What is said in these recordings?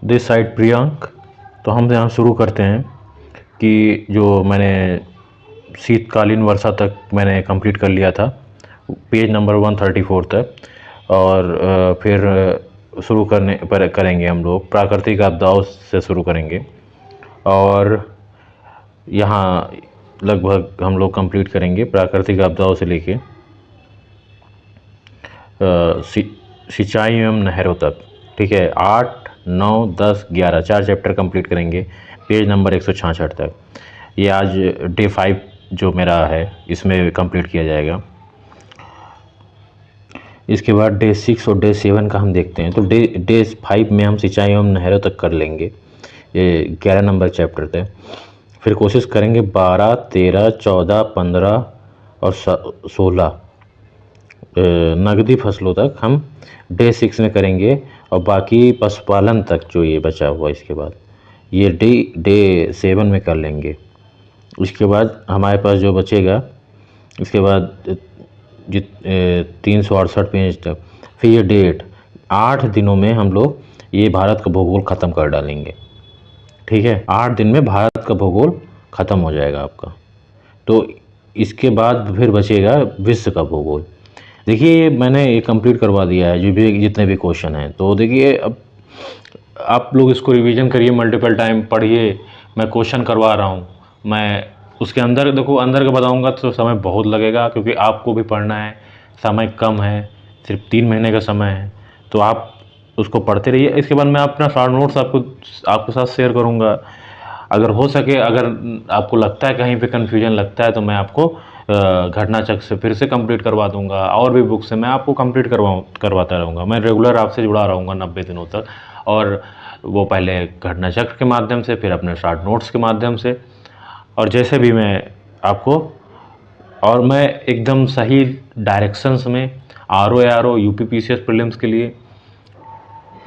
This side Priyank. तो हम यहाँ शुरू करते हैं कि जो मैंने शीतकालीन वर्षा तक मैंने कंप्लीट कर लिया था, पेज नंबर 134 तक। और फिर शुरू करने पर करेंगे हम लोग प्राकृतिक आपदाओं से शुरू करेंगे। और यहाँ लगभग हम लोग कंप्लीट करेंगे प्राकृतिक आपदाओं से लेके सिंचाई एवं नहरों तक। ठीक है, 8, 9, 10, 11 4 चैप्टर कंप्लीट करेंगे पेज नंबर 166 तक। ये आज डे 5 जो मेरा है इसमें कंप्लीट किया जाएगा। इसके बाद डे 6 और डे 7 का हम देखते हैं। तो डे 5 में हम सिंचाई एवं नहरों तक कर लेंगे, ये 11 नंबर चैप्टर तक। फिर कोशिश करेंगे 12, 13, 14, 15 और 16 नगदी फसलों तक हम डे 6 में करेंगे। और बाकी पशुपालन तक जो ये बचा हुआ इसके बाद ये डे 7 में कर लेंगे। उसके बाद हमारे पास जो बचेगा इसके बाद 368 पेज तक। फिर ये डेट 8 दिनों में हम लोग ये भारत का भूगोल ख़त्म कर डालेंगे। ठीक है, 8 दिन में भारत का भूगोल ख़त्म हो जाएगा आपका। तो इसके बाद फिर बचेगा विश्व का भूगोल। देखिए मैंने ये कंप्लीट करवा दिया है जो भी जितने भी क्वेश्चन हैं। तो देखिए अब आप लोग इसको रिवीजन करिए, मल्टीपल टाइम पढ़िए। मैं क्वेश्चन करवा रहा हूँ, मैं उसके अंदर देखो अंदर का बताऊँगा तो समय बहुत लगेगा, क्योंकि आपको भी पढ़ना है, समय कम है, सिर्फ 3 महीने का समय है। तो आप उसको पढ़ते रहिए। इसके बाद मैं अपना शॉर्ट नोट्स आपके साथ शेयर करूँगा। अगर हो सके, अगर आपको लगता है कहीं पे कन्फ्यूजन लगता है तो मैं आपको घटना चक्र से फिर से कंप्लीट करवा दूंगा। और भी बुक से मैं आपको कंप्लीट करवाता रहूँगा। मैं रेगुलर आपसे जुड़ा रहूँगा 90 दिनों तक। और वो पहले घटना चक्र के माध्यम से, फिर अपने शॉर्ट नोट्स के माध्यम से, और जैसे भी मैं आपको, और मैं एकदम सही डायरेक्शंस में RO UPPCS प्रीलिम्स के लिए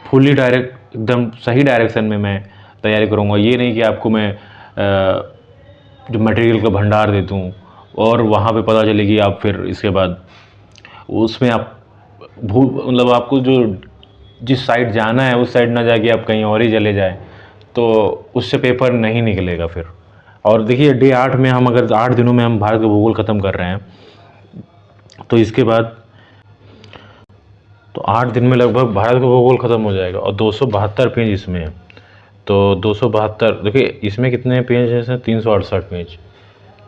फुली डायरेक्ट एकदम सही डायरेक्शन में मैं तैयारी करूँगा। ये नहीं कि आपको मैं जो मटेरियल का भंडार दे दूँ और वहाँ पे पता चले कि आप फिर इसके बाद उसमें आप मतलब आपको जो जिस साइड जाना है उस साइड ना जाके आप कहीं और ही चले जाए, तो उससे पेपर नहीं निकलेगा फिर। और देखिए डे 8 में हम अगर 8 दिनों में हम भारत का भूगोल ख़त्म कर रहे हैं, तो इसके बाद तो 8 दिन में लगभग भारत का भूगोल ख़त्म हो जाएगा। और 272 पेज इसमें है। तो 272 देखिए इसमें कितने पेज हैं, 368 पेज।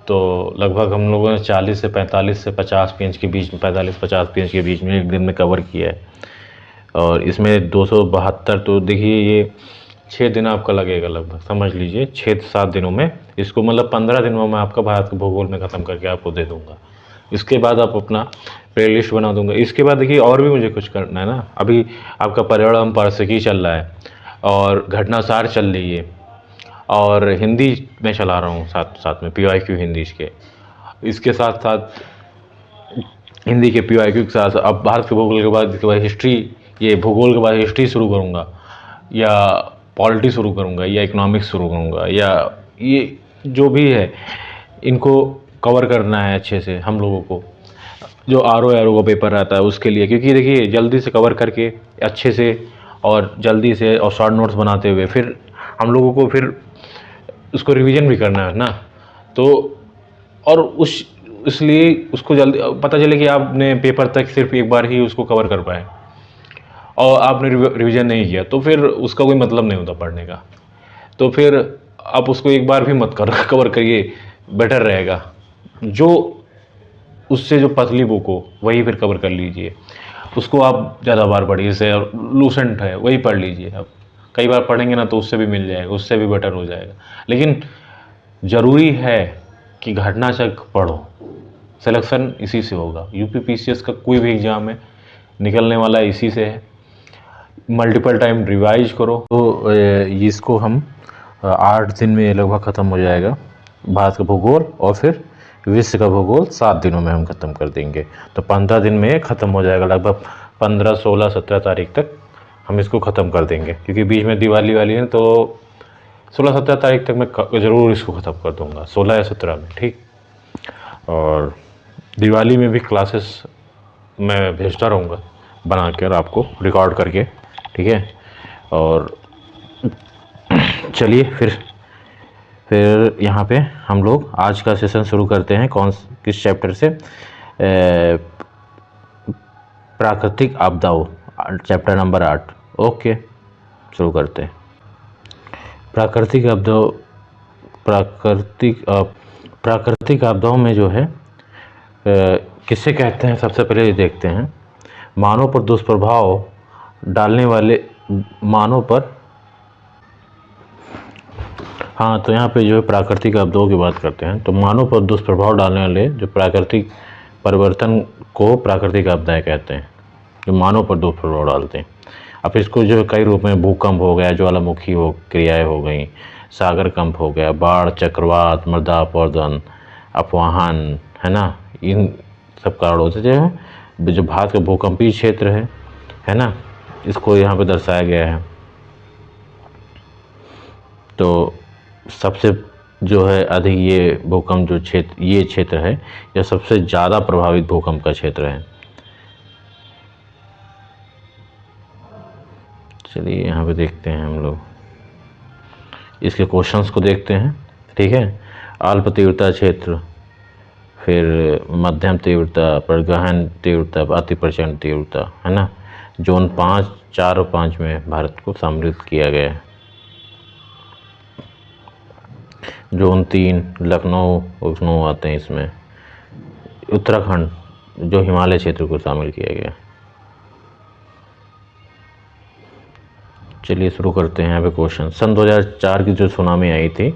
तो लगभग हम लोगों ने 40 से 45 से 50 पेज के बीच में, 45-50 पेज के बीच में एक दिन में कवर किया है। और इसमें 272, तो देखिए ये 6 दिन आपका लगेगा लगभग, समझ लीजिए 6-7 दिनों में इसको, मतलब 15 दिनों में आपका भारत के भूगोल में ख़त्म करके आपको दे दूँगा। इसके बाद आप अपना प्ले लिस्ट बना दूँगा। इसके बाद देखिए और भी मुझे कुछ करना है ना। अभी आपका पर्यावरण पारिस्थितिकी चल रहा है और घटनासार चल रही है, और हिंदी में चला रहा हूँ साथ साथ में PYQ हिंदी के। इसके साथ साथ हिंदी के PYQ के साथ अब भारत के भूगोल के बाद इसके बाद हिस्ट्री, ये भूगोल के बाद हिस्ट्री शुरू करूँगा, या पॉलिटी शुरू करूँगा, या इकोनॉमिक्स शुरू करूँगा, या ये जो भी है इनको कवर करना है अच्छे से हम लोगों को। जो RO का पेपर रहता है उसके लिए, क्योंकि देखिए जल्दी से कवर करके अच्छे से और जल्दी से और शॉर्ट नोट्स बनाते हुए फिर हम लोगों को फिर उसको रिवीजन भी करना है ना। तो और इसलिए उसको जल्दी पता चले कि आपने पेपर तक सिर्फ एक बार ही उसको कवर कर पाए और आपने रिवीजन नहीं किया, तो फिर उसका कोई मतलब नहीं होता पढ़ने का। तो फिर आप उसको एक बार भी मत कवर करिए, बेटर रहेगा। जो उससे जो पतली बुक हो वही फिर कवर कर लीजिए, उसको आप ज़्यादा बार पढ़िए। जैसे लूसेंट है वही पढ़ लीजिए। आप कई बार पढ़ेंगे ना तो उससे भी मिल जाएगा, उससे भी बेटर हो जाएगा। लेकिन ज़रूरी है कि घटना चक्र पढ़ो, सिलेक्शन इसी से होगा। UPPCS का कोई भी एग्ज़ाम है निकलने वाला इसी से है। मल्टीपल टाइम रिवाइज करो। तो इसको हम 8 दिन में लगभग ख़त्म हो जाएगा भारत का भूगोल, और फिर विश्व का भूगोल 7 दिनों में हम ख़त्म कर देंगे। तो 15 दिन में ख़त्म हो जाएगा लगभग। 15, 16, 17 तारीख तक हम इसको ख़त्म कर देंगे, क्योंकि बीच में दिवाली वाली है। तो 16-17 तारीख तक मैं ज़रूर इसको ख़त्म कर दूँगा, 16 या 17 में। ठीक। और दिवाली में भी क्लासेस मैं भेजता रहूँगा बना कर आपको, रिकॉर्ड करके। ठीक है। और चलिए फिर यहाँ पे हम लोग आज का सेशन शुरू करते हैं। किस चैप्टर से? प्राकृतिक आपदाओं, चैप्टर नंबर 8। ओके, शुरू करते हैं। प्राकृतिक आपदाओं प्राकृतिक आपदाओं में जो है किससे कहते हैं, सबसे पहले ये देखते हैं। मानव पर दुष्प्रभाव डालने वाले मानव पर, हाँ, तो यहाँ पे जो है प्राकृतिक आपदाओं की बात करते हैं। तो मानव पर दुष्प्रभाव डालने वाले जो प्राकृतिक परिवर्तन को प्राकृतिक आपदाएं कहते हैं, जो मानव पर दुष्प्रभाव डालते हैं। अब इसको जो कई रूप में, भूकंप हो गया, ज्वालामुखी क्रियाएं हो गई, सागर कंप हो गया, बाढ़, चक्रवात, मृदा अपरदन, अपवाहन, है ना, इन सब कारणों से जो भारत का भूकंपीय क्षेत्र है ना, इसको यहाँ पे दर्शाया गया है। तो सबसे जो है अधिक ये भूकंप जो क्षेत्र है, यह सबसे ज़्यादा प्रभावित भूकंप का क्षेत्र है। चलिए यहाँ पे देखते हैं हम लोग, इसके क्वेश्चंस को देखते हैं। ठीक है, अल्प तीव्रता क्षेत्र, फिर मध्यम तीव्रता, पर गहन तीव्रता, अति प्रचंड तीव्रता, है ना। जोन 5, 4 और 5 में भारत को सम्मिलित किया गया है। जोन 3 लखनऊ आते हैं इसमें। उत्तराखंड जो हिमालय क्षेत्र को शामिल किया गया। चलिए शुरू करते हैं यहाँ पे क्वेश्चन। सन 2004 की जो सुनामी आई थी,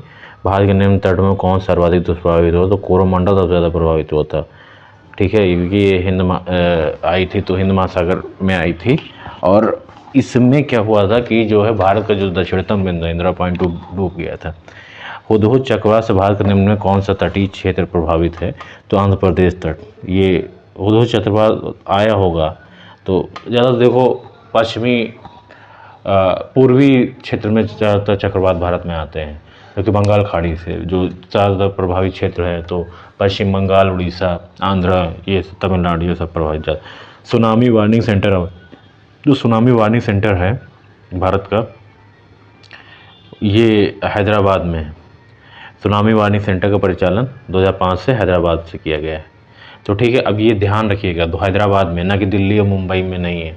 भारत के निम्न तट में कौन सर्वाधिक दुष्प्रभावित हुआ? तो कोरोमंडल सबसे ज़्यादा प्रभावित हुआ था। ठीक है, क्योंकि ये आई थी तो हिंद महासागर में आई थी। और इसमें क्या हुआ था कि जो है भारत का जो दक्षिणतम बिंदु इंदिरा पॉइंट डूब गया था। हुदहुद चक्रवात से भारत के निम्न में कौन सा तटीय क्षेत्र प्रभावित है? तो आंध्र प्रदेश तट। ये हुदहुद चक्रवात आया होगा तो ज़्यादा देखो पश्चिमी पूर्वी क्षेत्र में ज़्यादातर चक्रवात भारत में आते हैं, क्योंकि बंगाल खाड़ी से जो ज़्यादातर प्रभावित क्षेत्र है, तो पश्चिम बंगाल, उड़ीसा, आंध्र, ये तमिलनाडु, ये सब प्रभावित ज़्यादा। सुनामी वार्निंग सेंटर, जो सुनामी वार्निंग सेंटर है भारत का, ये हैदराबाद में है। सुनामी वार्निंग सेंटर का परिचालन 2005 से हैदराबाद से किया गया है। तो ठीक है, अब ये ध्यान रखिएगा, तो हैदराबाद में, ना कि दिल्ली और मुंबई में नहीं है।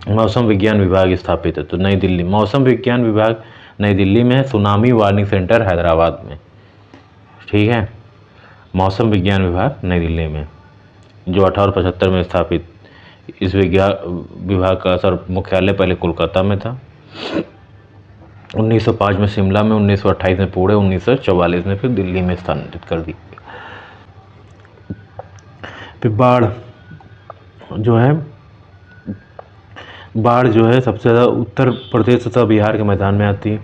मौसम विज्ञान विभाग स्थापित है तो नई दिल्ली, मौसम विज्ञान विभाग नई दिल्ली में है, सुनामी वार्निंग सेंटर हैदराबाद में। ठीक है, मौसम विज्ञान विभाग नई दिल्ली में, जो 1875 में स्थापित। इस विभाग का सर मुख्यालय पहले कोलकाता में था, 1905 में शिमला में, 1928 में पुणे, 1944 में फिर दिल्ली में स्थानांतरित कर दी। फिर बाढ़ जो है सबसे ज़्यादा उत्तर प्रदेश तथा बिहार के मैदान में आती है।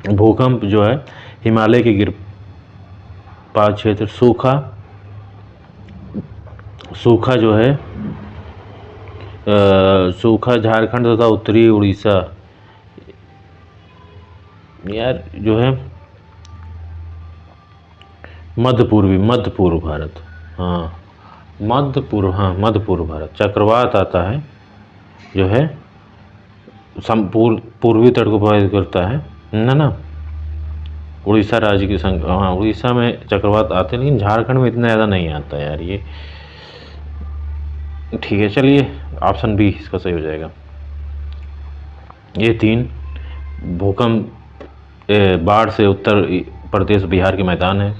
भूकंप जो है हिमालय के गिरपात क्षेत्र, सूखा जो है सूखा झारखंड तथा उत्तरी उड़ीसा, यार जो है मध्य पूर्व भारत, मध्य पूर्व भारत। चक्रवात आता है जो है पूर्वी तट को प्रभावित करता है ना। उड़ीसा राज्य की संख्या, हाँ, उड़ीसा में चक्रवात आते हैं, लेकिन झारखंड में इतना ज़्यादा नहीं आता यार ये। ठीक है, चलिए ऑप्शन बी इसका सही हो जाएगा। ये 3 भूकंप बाढ़ से उत्तर प्रदेश बिहार के मैदान है।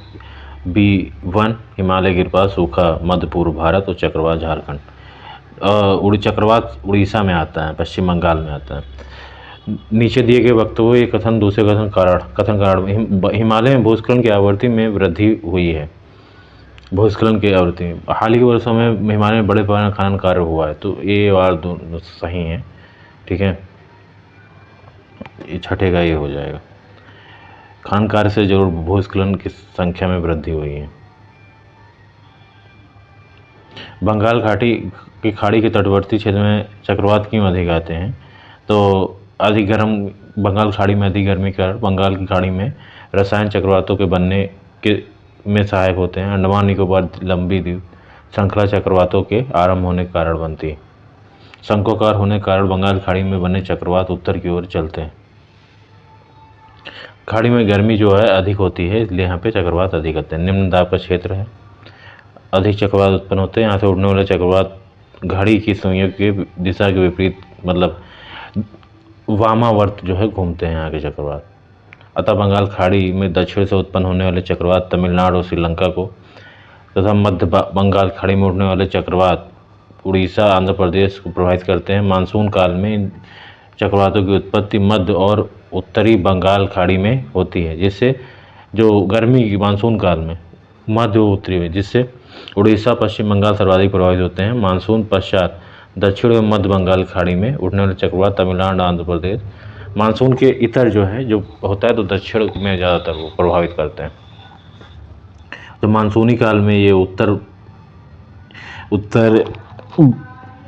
B1 हिमालय गिरपात, सूखा मध्य पूर्व भारत, और चक्रवात झारखंड। चक्रवात उड़ीसा में आता है, पश्चिम बंगाल में आता है। नीचे दिए गए वक्तव्य कथन, दूसरे कथन कारण हिमालय में भूस्खलन की आवृत्ति में वृद्धि हुई है। भूस्खलन की आवृत्ति हाल ही के वर्षों में हिमालय में बड़े पैमाने खनन कार्य हुआ है, तो ये और दोनों सही हैं। ठीक है, ये छठे का ये हो जाएगा। खनन कार्य से जरूर भूस्खलन की संख्या में वृद्धि हुई है। बंगाल खाड़ी के तटवर्ती क्षेत्र में चक्रवात क्यों अधिक आते हैं? तो अधिक गर्म, बंगाल खाड़ी में अधिक गर्मी के कारण बंगाल की खाड़ी में रसायन चक्रवातों के बनने में सहायक होते हैं। अंडमान निकोबार लंबी द्वीप श्रृंखला चक्रवातों के आरंभ होने के कारण बनती है। शंक्वाकार होने के कारण बंगाल खाड़ी में बने चक्रवात उत्तर की ओर चलते हैं। खाड़ी में गर्मी जो है अधिक होती है, इसलिए यहाँ पे चक्रवात अधिक आते हैं। निम्न दाब का क्षेत्र है, अधिक चक्रवात उत्पन्न होते हैं। यहाँ से उड़ने वाले चक्रवात घड़ी की सुइयों की दिशा के विपरीत, मतलब वामावर्त जो है घूमते हैं यहाँ के चक्रवात। अतः बंगाल खाड़ी में दक्षिण से उत्पन्न होने वाले चक्रवात तमिलनाडु और श्रीलंका को तथा मध्य बंगाल खाड़ी में उड़ने वाले चक्रवात उड़ीसा आंध्र प्रदेश को प्रभावित करते हैं। मानसून काल में इन चक्रवातों की उत्पत्ति मध्य और उत्तरी बंगाल खाड़ी में होती है, जिससे जो गर्मी की मानसून काल में मध्य और उत्तरी में, जिससे उड़ीसा पश्चिम बंगाल सर्वाधिक प्रभावित होते हैं। मानसून पश्चात दक्षिण और मध्य बंगाल खाड़ी में उड़ने वाले चक्रवात तमिलनाडु आंध्र प्रदेश, मानसून के इतर जो है जो होता है तो दक्षिण में ज़्यादातर वो प्रभावित करते हैं। तो मानसूनी काल में ये उत्तर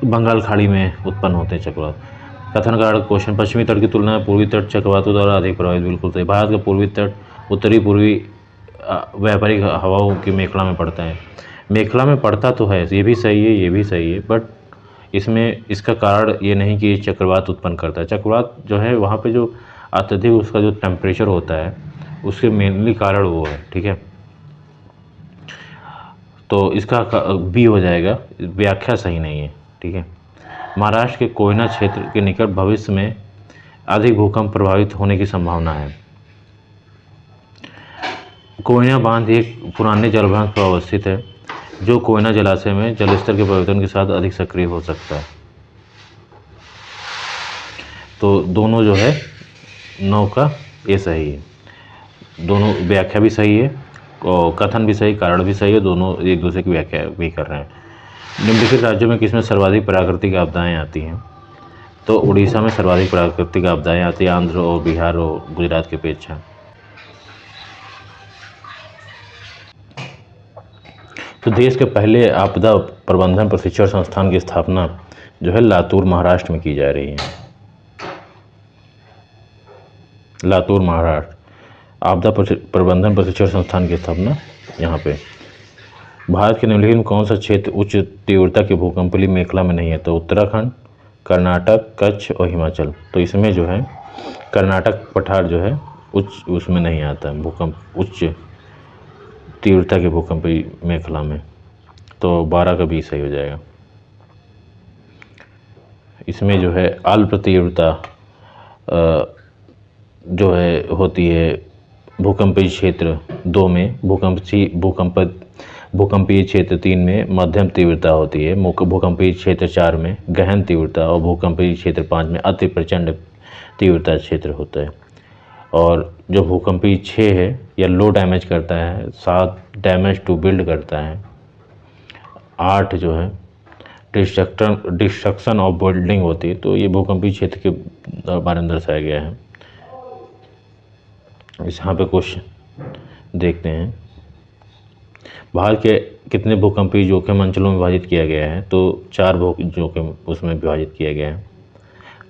बंगाल खाड़ी में उत्पन्न होते हैं चक्रवात। कथन कारण क्वेश्चन, पश्चिमी तट की तुलना में पूर्वी तट चक्रवातों द्वारा अधिक प्रभावित। बिल्कुल सही। भारत का पूर्वी तट उत्तरी पूर्वी व्यापारिक हवाओं की मेखला में पड़ता है। मेखला में पड़ता तो है, ये भी सही है, ये भी सही है, बट इसमें इसका कारण ये नहीं कि चक्रवात उत्पन्न करता है। चक्रवात जो है वहाँ पे जो अत्यधिक उसका जो टेम्परेचर होता है उसके मेनली कारण वो है, ठीक है। तो इसका बी हो जाएगा, व्याख्या सही नहीं है, ठीक है। महाराष्ट्र के कोयना क्षेत्र के निकट भविष्य में अधिक भूकंप प्रभावित होने की संभावना है। कोयना बांध एक पुराने जलभ्रांत पर अवस्थित है जो कोयना जलाशय में जलस्तर के परिवर्तन के साथ अधिक सक्रिय हो सकता है। तो दोनों जो है 9 का ये सही है, दोनों व्याख्या भी सही है और कथन भी सही, कारण भी सही है, दोनों एक दूसरे की व्याख्या भी कर रहे हैं। निम्नलिखित राज्यों में किसमें सर्वाधिक प्राकृतिक आपदाएं आती हैं? तो उड़ीसा में सर्वाधिक प्राकृतिक आपदाएं आती हैं, आंध्र और बिहार और गुजरात की अपेक्षा। तो देश के पहले आपदा प्रबंधन प्रशिक्षण संस्थान की स्थापना जो है लातूर महाराष्ट्र में की जा रही है। लातूर महाराष्ट्र आपदा प्रबंधन प्रशिक्षण संस्थान की स्थापना यहाँ पे। भारत के निम्नलिखित में कौन सा क्षेत्र उच्च तीव्रता की भूकंपीय मेखला में नहीं है? तो उत्तराखंड, कर्नाटक, कच्छ और हिमाचल। तो इसमें जो है कर्नाटक पठार जो है उच्च उसमें नहीं आता है भूकंप, उच्च तीव्रता के भूकंपीय मेखला में। तो 12 का 20 सही हो जाएगा। इसमें जो है अल्प तीव्रता जो है होती है भूकंपीय क्षेत्र 2 में, भूकंपीय क्षेत्र 3 में मध्यम तीव्रता होती है, भूकंपीय क्षेत्र 4 में गहन तीव्रता और भूकंपीय क्षेत्र 5 में अति प्रचंड तीव्रता क्षेत्र होता है। और जो भूकंपीय 6 है या लो डैमेज करता है, 7 डैमेज टू बिल्ड करता है, 8 जो है डिस्ट्रक्शन ऑफ बिल्डिंग होती है। तो ये भूकंपीय क्षेत्र के बारे में दर्शाया गया है। इस यहाँ पे क्वेश्चन देखते हैं, भारत के कितने भूकंपीय जोखिम अंचलों में विभाजित किया गया है? तो 4 जोखिम उसमें विभाजित किया गया है।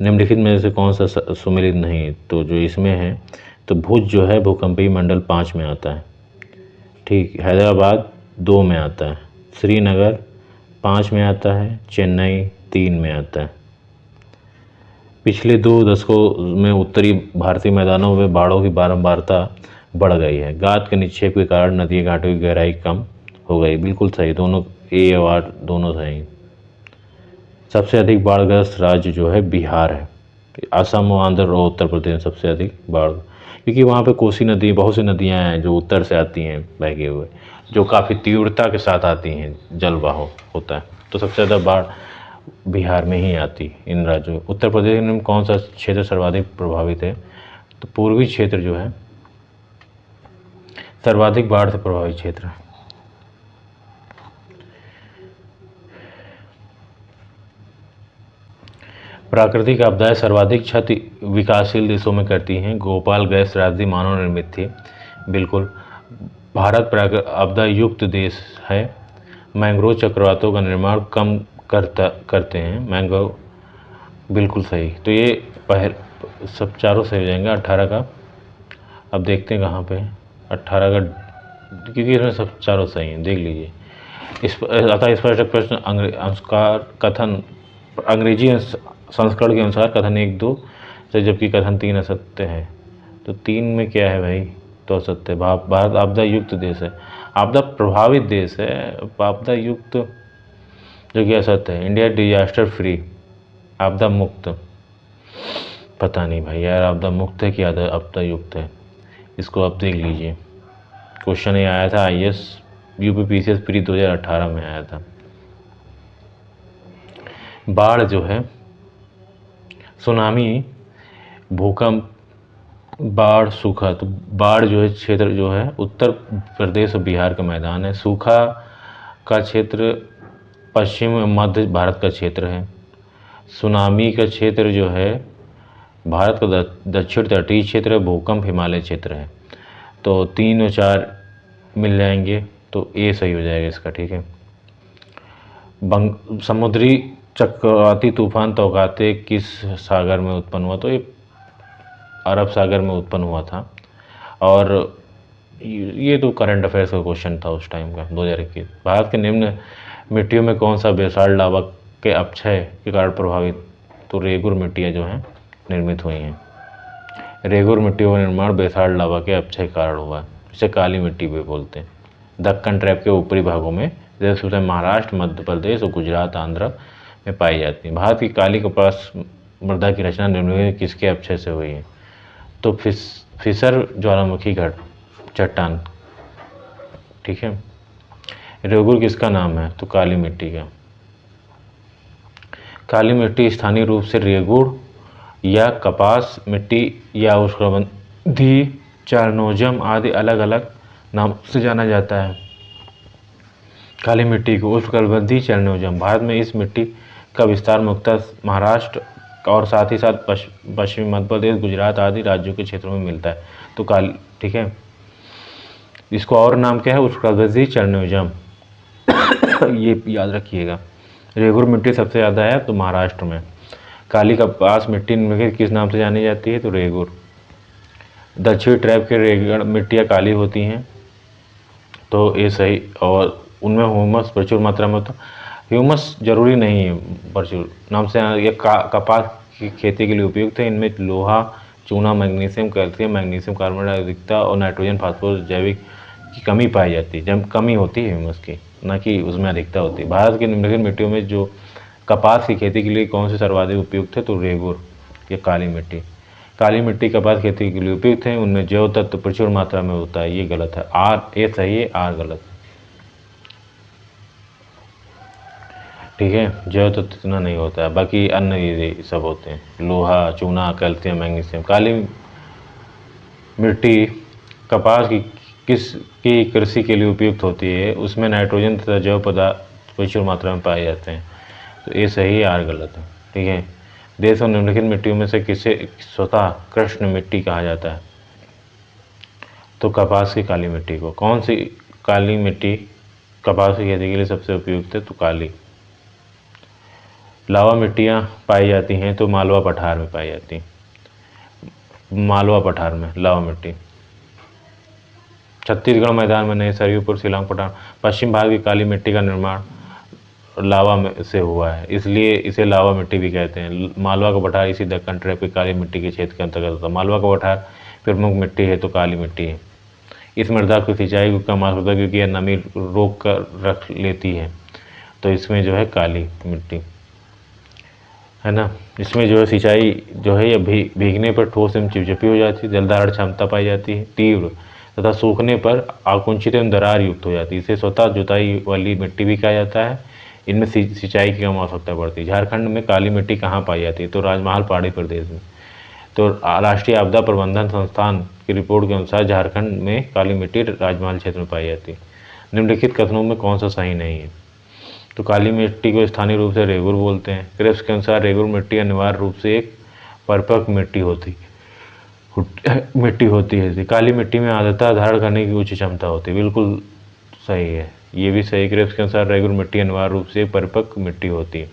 निम्नलिखित में से कौन सा सुमेलित नहीं? तो जो इसमें है तो भुज जो है भूकंपीय मंडल 5 में आता है, ठीक। हैदराबाद 2 में आता है, श्रीनगर 5 में आता है, चेन्नई 3 में आता है। पिछले 2 दशकों में उत्तरी भारतीय मैदानों में बाढ़ों की बारंबारता बढ़ गई है। गाद के निक्षेप के कारण नदी घाटों की गहराई कम हो गई। बिल्कुल सही, दोनों ए और आर दोनों सही। सबसे अधिक बाढ़ग्रस्त राज्य जो है बिहार है। असम, आंध्र और उत्तर प्रदेश सबसे अधिक बाढ़, क्योंकि वहाँ पे कोसी नदी, बहुत सी नदियाँ हैं जो उत्तर से आती हैं बहके हुए, जो काफ़ी तीव्रता के साथ आती हैं, जलवाह होता है। तो सबसे ज़्यादा बाढ़ बिहार में ही आती इन राज्यों। उत्तर प्रदेश में कौन सा क्षेत्र सर्वाधिक प्रभावित है? तो पूर्वी क्षेत्र जो है सर्वाधिक बाढ़ से प्रभावित क्षेत्र है। प्राकृतिक आपदाएं सर्वाधिक क्षति विकासशील देशों में करती हैं। भोपाल गैस त्रासदी मानव निर्मित थी। बिल्कुल, भारत आपदा युक्त देश है। मैंग्रोव चक्रवातों का निर्माण कम करते हैं। मैंग्रोव बिल्कुल सही। तो ये सब चारों सही हो जाएंगे। 18 का अब देखते हैं कहाँ पे 18 का, क्योंकि इसमें सब चारों सही हैं, देख लीजिए। अतः स्पष्ट प्रश्न अंशकार कथन अंग्रेजी संस्करण के अनुसार कथन 1 2 से, जबकि कथन 3 असत्य है। तो 3 में क्या है भाई? तो असत्य। भारत आपदा युक्त देश है, आपदा प्रभावित देश है, आपदा युक्त जो कि असत्य है। इंडिया डिजास्टर फ्री, आपदा मुक्त, पता नहीं भाई यार आपदा मुक्त है कि आपदा युक्त है, इसको आप देख लीजिए। क्वेश्चन ये आया था IAS UPPCS प्री 2018 में आया था। बाढ़ जो है, सुनामी, भूकंप, बाढ़, सूखा। तो बाढ़ जो है क्षेत्र जो है उत्तर प्रदेश और बिहार का मैदान है। सूखा का क्षेत्र पश्चिम मध्य भारत का क्षेत्र है। सुनामी का क्षेत्र जो है भारत का दक्षिण तटीय क्षेत्र है। भूकंप हिमालय क्षेत्र है। तो 3 और 4 मिल जाएंगे, तो ए सही हो जाएगा इसका। ठीक है। समुद्री चक्रवाती तूफान तौकाते किस सागर में उत्पन्न हुआ? तो ये अरब सागर में उत्पन्न हुआ था। और ये तो करंट अफेयर्स का क्वेश्चन था उस टाइम का, 2021। भारत के निम्न मिट्टियों में कौन सा बेसाल्ट लावा के अपक्षय के कारण प्रभावित? तो रेगुर मिट्टियाँ जो हैं निर्मित हुई हैं। रेगुर मिट्टियों का निर्माण बेसाल्ट लावा के अपक्षय के कारण हुआ है। इसे काली मिट्टी भी बोलते हैं। दक्कन ट्रैप के ऊपरी भागों में, जैसे महाराष्ट्र, मध्य प्रदेश और गुजरात, आंध्र में पाई जाती है। भारत की काली कपास मृदा की रचना निम्नलिखित किसके अपक्षय से हुई है? तो फिसर ज्वालामुखी चट्टान। ठीक है। रेगुर किसका नाम है? तो काली मिट्टी का। काली मिट्टी स्थानीय रूप से रेगुर या कपास मिट्टी या उष्णकटिबंधीय चरनोजम आदि अलग अलग नाम से जाना जाता है। काली मिट्टी को उष्णकटिबंधीय चरनोजम। भारत में इस मिट्टी का विस्तार मुख्यतः महाराष्ट्र और साथ ही साथ पश्चिमी मध्य प्रदेश, गुजरात आदि राज्यों के क्षेत्रों में मिलता है। तो काली, ठीक है। इसको और नाम क्या है? उष्णकटिबंधीय चरनोजम। ये याद रखिएगा। रेगुर मिट्टी सबसे ज़्यादा है तो महाराष्ट्र में। काली कपास मिट्टी निम्नलिखित किस नाम से जानी जाती है? तो रेगुर। दक्षिण ट्रैप के रेगड़ मिट्टियाँ काली होती हैं, तो ये सही। और उनमें ह्यूमस प्रचुर मात्रा में होता। ह्यूमस जरूरी नहीं है प्रचुर, नाम से ये कपास की खेती के लिए उपयुक्त है। इनमें लोहा, चूना, मैग्नीशियम, कैल्शियम, मैग्नीशियम कार्बोनेट अधिकता और नाइट्रोजन, फास्फोरस, जैविक की कमी पाई जाती है। जब कमी होती है ह्यूमस की, ना कि उसमें अधिकता होती है। भारत की निम्नलिखित मिट्टियों में जो कपास की खेती के लिए कौन से सर्वाधिक उपयुक्त है? तो रेगुर या काली मिट्टी। काली मिट्टी कपास खेती के लिए उपयुक्त है। उनमें जैव तत्व प्रचुर मात्रा में होता है। ये गलत है। आर ए सही है, आर गलत है। ठीक है। जैव तत्व इतना नहीं होता है, बाकी अन्य ये सब होते हैं। लोहा, चूना, कैल्शियम, मैग्नीशियम। काली मिट्टी कपास की कृषि के लिए उपयुक्त होती है। उसमें नाइट्रोजन तथा जैव पदार्थ प्रचुर मात्रा में पाए जाते हैं। तो ये सही है, आर गलत है। ठीक है। देश और निम्नलिखित मिट्टियों में से किसे स्वतः कृष्ण मिट्टी कहा जाता है? तो कपास की काली मिट्टी को। कौन सी काली मिट्टी कपास की खेती के लिए सबसे उपयुक्त है? तो काली। लावा मिट्टियाँ पाई जाती हैं तो मालवा पठार में पाई जाती हैं। मालवा पठार में लावा मिट्टी। छत्तीसगढ़ मैदान में नए सरयूपुर, शिलांग पठार। पश्चिम भाग की काली मिट्टी का निर्माण लावा में से हुआ है, इसलिए इसे लावा मिट्टी भी कहते हैं। मालवा का पठार इसी दक्कन ट्रैप की काली मिट्टी के क्षेत्र के अंतर्गत होता है। मालवा का पठार प्रमुख मिट्टी है तो काली मिट्टी है। इस मृदा की सिंचाई को कम आवश्यकता क्योंकि यह नमी रोक कर रख लेती है, तो इसमें जो है काली मिट्टी है ना। इसमें जो है सिंचाई जो है, यह भीगने पर ठोस एवं चिपचिपी हो जाती है। जलधारण क्षमता पाई जाती है तीव्र, तथा सूखने पर आकुंचित एवं दरार युक्त हो जाती है। इसे स्वतः जुताई वाली मिट्टी भी कहा जाता है। इनमें सिंचाई की कम आवश्यकता पड़ती है। झारखंड में काली मिट्टी कहाँ पाई जाती है? तो राजमहल पहाड़ी प्रदेश में। तो राष्ट्रीय आपदा प्रबंधन संस्थान की रिपोर्ट के अनुसार झारखंड में काली मिट्टी राजमहल क्षेत्र में पाई जाती है। निम्नलिखित कथनों में कौन सा सही नहीं है? तो काली मिट्टी को स्थानीय रूप से रेगुर बोलते हैं। क्रिप्स के अनुसार रेगुर मिट्टी अनिवार्य रूप से एक परिपक्व मिट्टी होती है। काली मिट्टी में आर्द्रता धारण करने की उच्च क्षमता होती है। बिल्कुल सही है, ये भी सही। क्रिप्स के अनुसार रेगुर मिट्टी अनिवार्य रूप से एक परिपक्व मिट्टी होती है।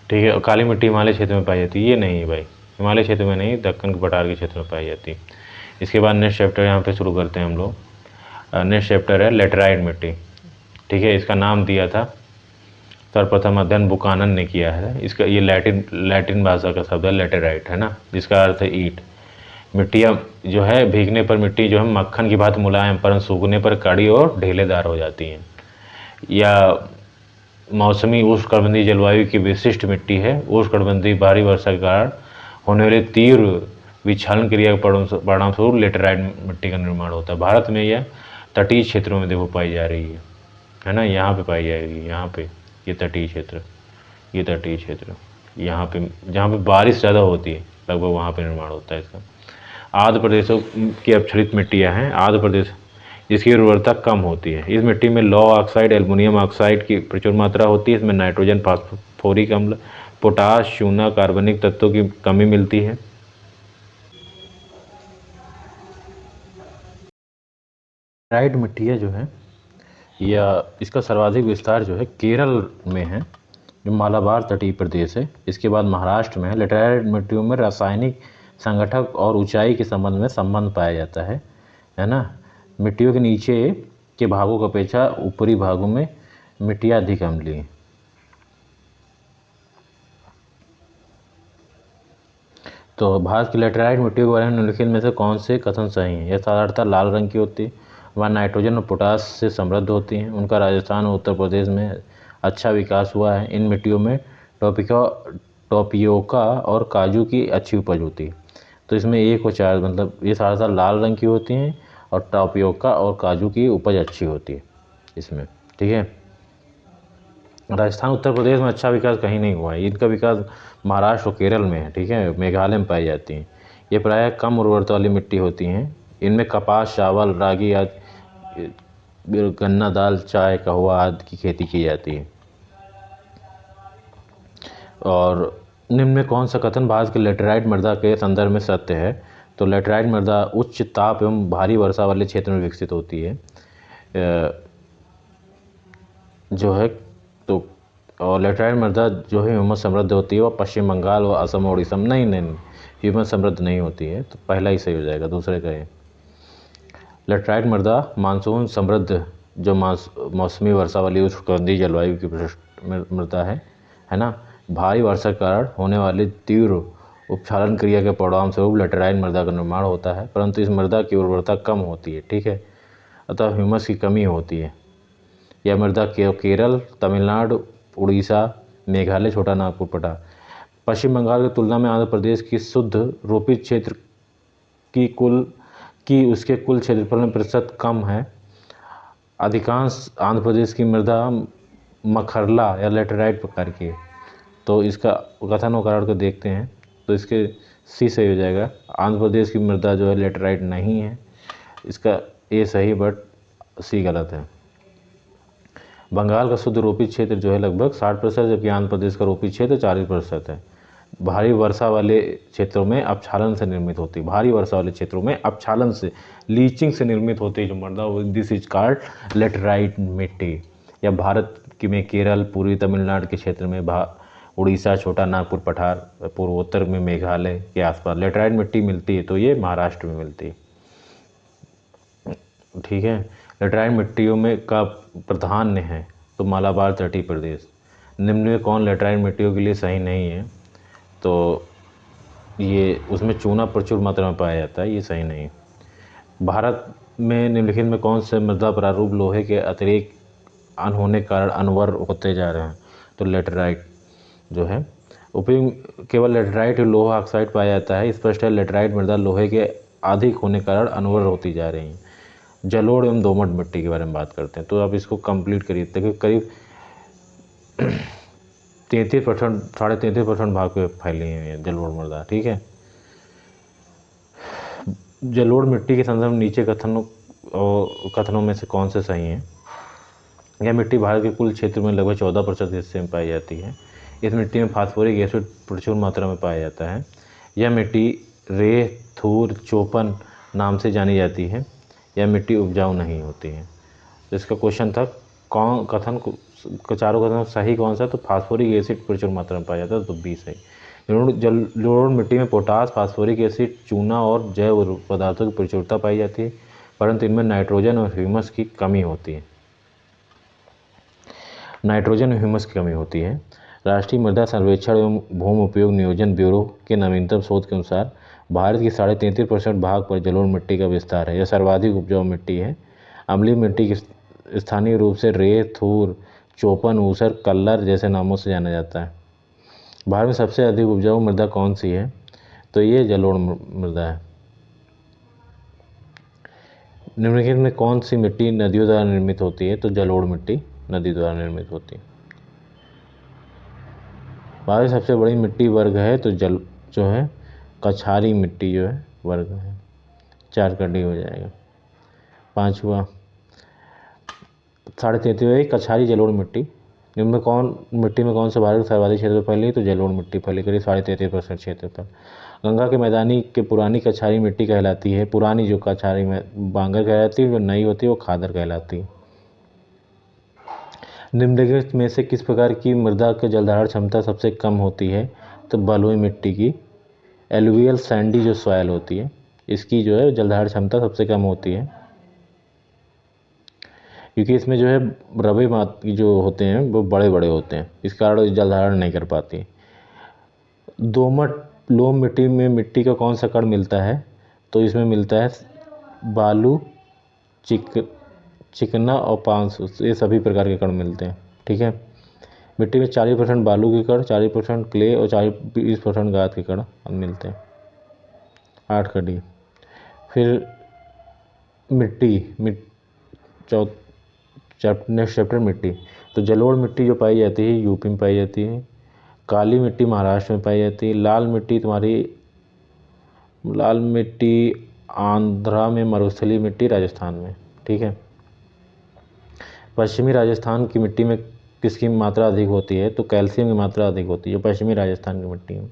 ठीक है। और काली मिट्टी हिमालय क्षेत्र में पाई जाती है? ये नहीं है भाई, हिमालय क्षेत्र में नहीं, दक्कन के पठार के क्षेत्र में पाई जाती है। इसके बाद नेक्स्ट चैप्टर यहाँ पे शुरू करते हैं हम लोग। नेक्स्ट चैप्टर है लेटराइट मिट्टी। ठीक है, इसका नाम दिया था सर्वप्रथम अध्ययन बुकानन ने किया है। इसका ये लैटिन भाषा का शब्द है लेटेराइट, है ना, जिसका अर्थ है ईंट। मिट्टियाँ जो है भीगने पर मिट्टी जो है मक्खन की भांति मुलायम परंतु सूखने पर कड़ी और ढीलेदार हो जाती हैं। या मौसमी उष्णकटिबंधीय जलवायु की विशिष्ट मिट्टी है। उष्णकटिबंधीय भारी वर्षा के कारण होने वाली तीव्र विक्षालन क्रिया के परिणामस्वरूप लेटेराइट मिट्टी का निर्माण होता है। भारत में यह तटीय क्षेत्रों में देखो पाई जा रही है ना, यहाँ पे पाई जाएगी, यहाँ पे ये तटीय क्षेत्र, ये तटीय क्षेत्र, यहाँ पे जहाँ पे बारिश ज़्यादा होती है लगभग वहाँ पे निर्माण होता है इसका। आंध्र प्रदेशों की अपक्षरित मिट्टियाँ हैं। आंध्र प्रदेश जिसकी उर्वरता कम होती है। इस मिट्टी में लौह ऑक्साइड, एल्युमिनियम ऑक्साइड की प्रचुर मात्रा होती है। इसमें नाइट्रोजन, फास्फोरिक अम्ल, पोटाश, चूना, कार्बनिक तत्वों की कमी मिलती है। लेटराइट मिट्टियाँ जो है या इसका सर्वाधिक विस्तार जो है केरल में है, जो मालाबार तटीय प्रदेश है। इसके बाद महाराष्ट्र में है। लेटराइट मिट्टियों में रासायनिक संगठक और ऊंचाई के संबंध में संबंध पाया जाता है ना। मिट्टियों के नीचे के भागों की अपेक्षा ऊपरी भागों में मिट्टियाँ अधिक अम्लीय हैं। तो भारत की लेटराइट मिट्टियों के बारे में निम्नलिखित में से कौन से कथन सही हैं? यह साधारणतः लाल रंग की होती है, वह नाइट्रोजन और पोटास से समृद्ध होती हैं, उनका राजस्थान और उत्तर प्रदेश में अच्छा विकास हुआ है। इन मिट्टियों में टोपियोका और काजू की अच्छी उपज होती है। तो इसमें 1 और 4 मतलब ये साधारणतः लाल रंग की होती हैं और टोपियोका और काजू की उपज अच्छी होती है इसमें। ठीक है, राजस्थान उत्तर प्रदेश में अच्छा विकास कहीं नहीं हुआ है। इनका विकास महाराष्ट्र और केरल में है। ठीक है, मेघालय में पाई जाती हैं। ये प्रायः कम उर्वरता वाली मिट्टी होती हैं। इनमें कपास, चावल, रागी आदि, गन्ना, दाल, चाय, कहवा आदि की खेती की जाती है। और निम्न में कौन सा कथन भारत के लेटराइट मृदा के संदर्भ में सत्य है? तो लेटराइट मृदा उच्च ताप एवं भारी वर्षा वाले क्षेत्र में विकसित होती है जो है। तो और लेटराइट मृदा जो है ह्यूमस समृद्ध होती है, वह पश्चिम बंगाल व असम और उड़ीसा में नहीं ह्यूमस समृद्ध नहीं होती है। तो पहला ही सही हो जाएगा, दूसरे का है। लेटराइट मृदा मानसून समृद्ध जो मौसमी वर्षा वाली उष्णकटिबंधीय जलवायु की मृदा है ना। भारी वर्षा के कारण होने वाली तीव्र उपक्षालन क्रिया के परिणामस्वरूप लेटराइट मृदा का निर्माण होता है, परंतु इस मृदा की उर्वरता कम होती है। ठीक है, अतः ह्यूमस की कमी होती है। यह मृदा केरल, तमिलनाडु, उड़ीसा, मेघालय, छोटा नागपुर, पठार, पश्चिम बंगाल की तुलना में आंध्र प्रदेश की शुद्ध रोपित क्षेत्र की उसके कुल क्षेत्रफल में प्रतिशत कम है। अधिकांश आंध्र प्रदेश की मृदा मखरला या लेटराइट प्रकार की है। तो इसका कथन और कारण को देखते हैं। तो इसके सी सही हो जाएगा। आंध्र प्रदेश की मृदा जो है लेटराइट नहीं है। इसका ए सही बट सी गलत है। बंगाल का शुद्ध रोपित क्षेत्र जो है लगभग 60%, जबकि आंध्र प्रदेश का रोपित क्षेत्र 40% है। भारी वर्षा वाले क्षेत्रों में अपक्षालन से निर्मित होती है। भारी वर्षा वाले क्षेत्रों में अपक्षालन से, लीचिंग से निर्मित होती है जो मृदा, दिस इज कॉल्ड लेटराइट मिट्टी। या भारत में केरल, पूर्वी तमिलनाडु के क्षेत्र में, उड़ीसा, छोटा नागपुर, पठार, पूर्वोत्तर में मेघालय के आसपास लेटराइट मिट्टी मिलती है। तो ये महाराष्ट्र में मिलती है। ठीक है, लेटराइट मिट्टियों में का प्रधान है तो मालाबार तटीय प्रदेश। निम्न में कौन लेटराइट मिट्टियों के लिए सही नहीं है? तो ये उसमें चूना प्रचुर मात्रा में पाया जाता है, ये सही नहीं है। भारत में निम्नलिखित में कौन से मृदा प्रारूप लोहे के अतिरिक्त होने के कारण अनवर होते जा रहे हैं? तो लेटराइट जो है उपयोग केवल लेटराइट लोहा ऑक्साइड पाया जाता है। स्पष्ट है लेटराइट मृदा लोहे के अधिक होने के कारण अनवर होती जा रही हैं। जलोढ़ एवं दोमट मिट्टी के बारे में बात करते हैं। तो आप इसको कंप्लीट करिए। देखिए करीब 33%, 33.5% भाग पे फैली है जलोढ़ मृदा। ठीक है, जलोढ़ मिट्टी के संदर्भ में नीचे कथनों में से कौन से सही हैं? यह मिट्टी भारत के कुल क्षेत्र में लगभग 14% हिस्से में पाई जाती है। इस मिट्टी में फास्फोरिक एसिड प्रचुर मात्रा में पाया जाता है। यह मिट्टी रेत, धूर, चोपन नाम से जानी जाती है। यह मिट्टी उपजाऊ नहीं होती है। तो इसका क्वेश्चन था चारों कथन सही कौन सा? तो फास्फोरिक एसिड प्रचुर मात्रा में पाया जाता है, तो बी सही। जलोढ़ मिट्टी में पोटास, फास्फोरिक एसिड, चूना और जैव पदार्थों की प्रचुरता पाई जाती है। परंतु इनमें नाइट्रोजन और ह्यूमस की कमी होती है। नाइट्रोजन और ह्यूमस की कमी होती है। राष्ट्रीय मृदा सर्वेक्षण एवं भूमि उपयोग नियोजन ब्यूरो के नवीनतम शोध के अनुसार भारत की 33.5% भाग पर जलोढ़ मिट्टी का विस्तार है। यह सर्वाधिक उपजाऊ मिट्टी है। अम्लीय मिट्टी की स्थानीय रूप से रे, थूर, चोपन, ऊसर, कल्लर जैसे नामों से जाना जाता है। भारत में सबसे अधिक उपजाऊ मृदा कौन सी है? तो ये जलोढ़ मृदा है। निम्नलिखित में कौन सी मिट्टी नदियों द्वारा निर्मित होती है? तो जलोढ़ मिट्टी नदी द्वारा निर्मित होती है। भारत की सबसे बड़ी मिट्टी वर्ग है तो जो है कछारी मिट्टी जो है वर्ग है। 4 कड़ी हो जाएगा। 5वां 33 कछारी जलोढ़ मिट्टी। निम्न मिट्टी में कौन से भारत के सर्वाधिक क्षेत्र पर फैली? तो जलोढ़ मिट्टी फैली, करीब 33.5% क्षेत्र पर। गंगा के मैदानी के पुरानी कछारी मिट्टी कहलाती है। पुरानी जो कछारी में बांगर कहलाती है, जो नई होती है वो खादर कहलाती है। निम्नलिखित में से किस प्रकार की मृदा की जलधारण क्षमता सबसे कम होती है? तो बलुई मिट्टी की, एलुवियल सैंडी जो सॉयल होती है, इसकी जो है जलधारण क्षमता सबसे कम होती है, क्योंकि इसमें जो है रबे जो होते हैं वो बड़े बड़े होते हैं, इस कारण जलधारण नहीं कर पाती। दोमट लोम मिट्टी में मिट्टी का कौन सा कण मिलता है? तो इसमें मिलता है बालू, चिकना और पांस, ये सभी प्रकार के कण मिलते हैं। ठीक है। मिट्टी में 40% बालू के कण, 40% क्ले और 20% गाद के कण मिलते हैं। 8 कड़ी। फिर नेक्स्ट चैप्टर मिट्टी। तो जलोढ़ मिट्टी जो पाई जाती है यूपी में पाई जाती है। काली मिट्टी महाराष्ट्र में पाई जाती है। लाल मिट्टी आंध्रा में, मरुस्थलीय मिट्टी राजस्थान में। ठीक है। पश्चिमी राजस्थान की मिट्टी में किसकी मात्रा अधिक होती है? तो कैल्शियम की मात्रा अधिक होती है पश्चिमी राजस्थान की मिट्टी में।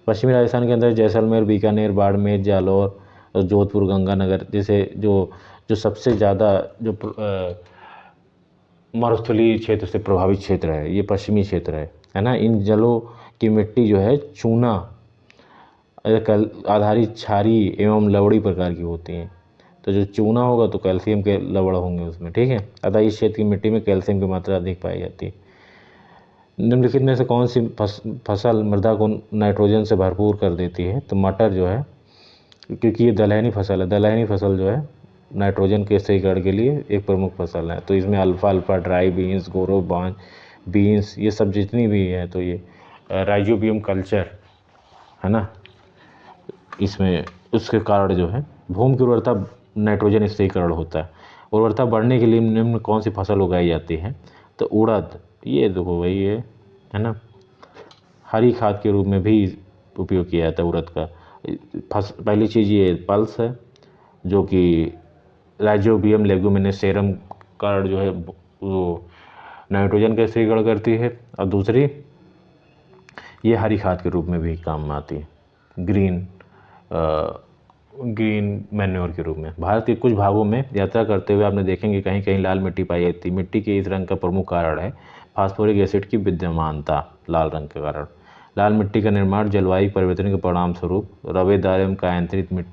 पश्चिमी राजस्थान के अंदर जैसलमेर, बीकानेर, बाड़मेर, जालौर और जोधपुर, गंगानगर जैसे जो सबसे ज़्यादा जो मरुस्थलीय क्षेत्र से प्रभावित क्षेत्र है, ये पश्चिमी क्षेत्र है ना। इन जलों की मिट्टी जो है चूना आधारित क्षारीय एवं लवड़ी प्रकार की होती हैं। तो जो चूना होगा तो कैल्शियम के लवड़ होंगे उसमें। ठीक है। अतः इस क्षेत्र की मिट्टी में कैल्शियम की मात्रा अधिक पाई जाती है। निम्नलिखित में से कौन सी फसल मृदा को नाइट्रोजन से भरपूर कर देती है? तो मटर जो है, क्योंकि ये दलहनी फसल है, दलहनी फसल जो है नाइट्रोजन के स्थिरीकरण के लिए एक प्रमुख फसल है। तो इसमें अल्फा, ड्राई बीन्स, गोरो बीन्स, ये सब जितनी भी है, तो ये राइजोबियम कल्चर है ना, इसमें उसके कारण जो है भूमि की उर्वरता नाइट्रोजन स्थिरीकरण होता है। उर्वरता बढ़ने के लिए निम्न कौन सी फसल उगाई जाती है? तो उड़द, ये देखो वही है ना, हरी खाद के रूप में भी उपयोग किया जाता है उड़द का। पहली चीज़ ये पल्स है जो कि राइजोबियम लेगुमिनेसेरम कारण जो है वो नाइट्रोजन का स्थिरीकरण करती है, और दूसरी ये हरी खाद के रूप में भी काम में आती है, ग्रीन मैन्योर के रूप में। भारत के कुछ भागों में यात्रा करते हुए आपने देखेंगे कहीं कहीं लाल मिट्टी पाई जाती है। मिट्टी के इस रंग का प्रमुख कारण है फास्फोरिक एसिड की विद्यमानता। लाल रंग के कारण लाल मिट्टी का निर्माण जलवायु परिवर्तन के परिणाम स्वरूप रवेदार एवं कायांतरित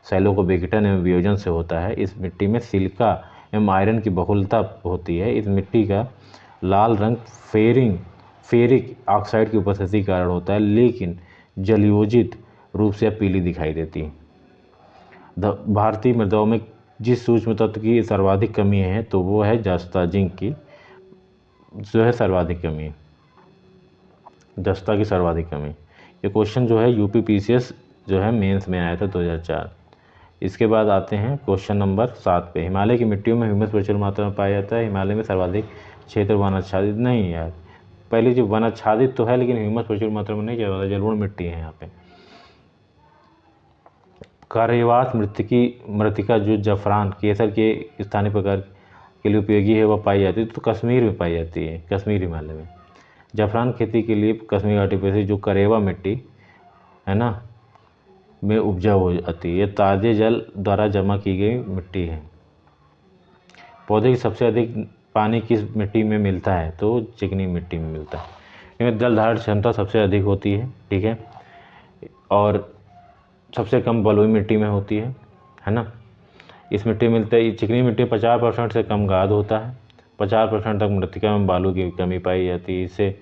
सेलों को विघटन एवं वियोजन से होता है। इस मिट्टी में सिलिका एवं आयरन की बहुलता होती है। इस मिट्टी का लाल रंग फेरिक ऑक्साइड की उपस्थिति के कारण होता है, लेकिन जलयोजित रूप से पीली दिखाई देती है। भारतीय मृदाओं में जिस सूक्ष्म तत्व की सर्वाधिक कमी है तो वो है जस्ता, जिंक की जो है सर्वाधिक कमी है, जस्ता की सर्वाधिक कमी। ये क्वेश्चन जो है यूपी पीसीएस जो है मेंस में आया था 2004। इसके बाद आते हैं क्वेश्चन नंबर 7 पे। हिमालय की मिट्टियों में ह्यूमस प्रचुर मात्रा में पाया जाता है। हिमालय में सर्वाधिक क्षेत्र वन आच्छादित नहीं यार, पहले जो वन आच्छादित तो है लेकिन ह्यूमस प्रचुर मात्रा में नहीं किया जाता, जलोढ़ मिट्टी है यहाँ पे। कार्यवास मृतिका जो जफरान केसर के स्थानीय प्रकार के लिए उपयोगी है वह पाई जाती है, तो कश्मीर में पाई जाती है, कश्मीर हिमालय में। जफरान खेती के लिए कश्मीर घाटी पर से जो करेवा मिट्टी है ना में उपजाऊ हो जाती है। ये ताजे जल द्वारा जमा की गई मिट्टी है। पौधे की सबसे अधिक पानी किस मिट्टी में मिलता है? तो चिकनी मिट्टी में मिलता है, इनमें जल धारण क्षमता सबसे अधिक होती है। ठीक है। और सबसे कम बलुई मिट्टी में होती है ना। इस मिट्टी मिलता है, चिकनी मिट्टी 50% से कम गाद होता है, 50% तक मृतिका में बालू की कमी पाई जाती है, इससे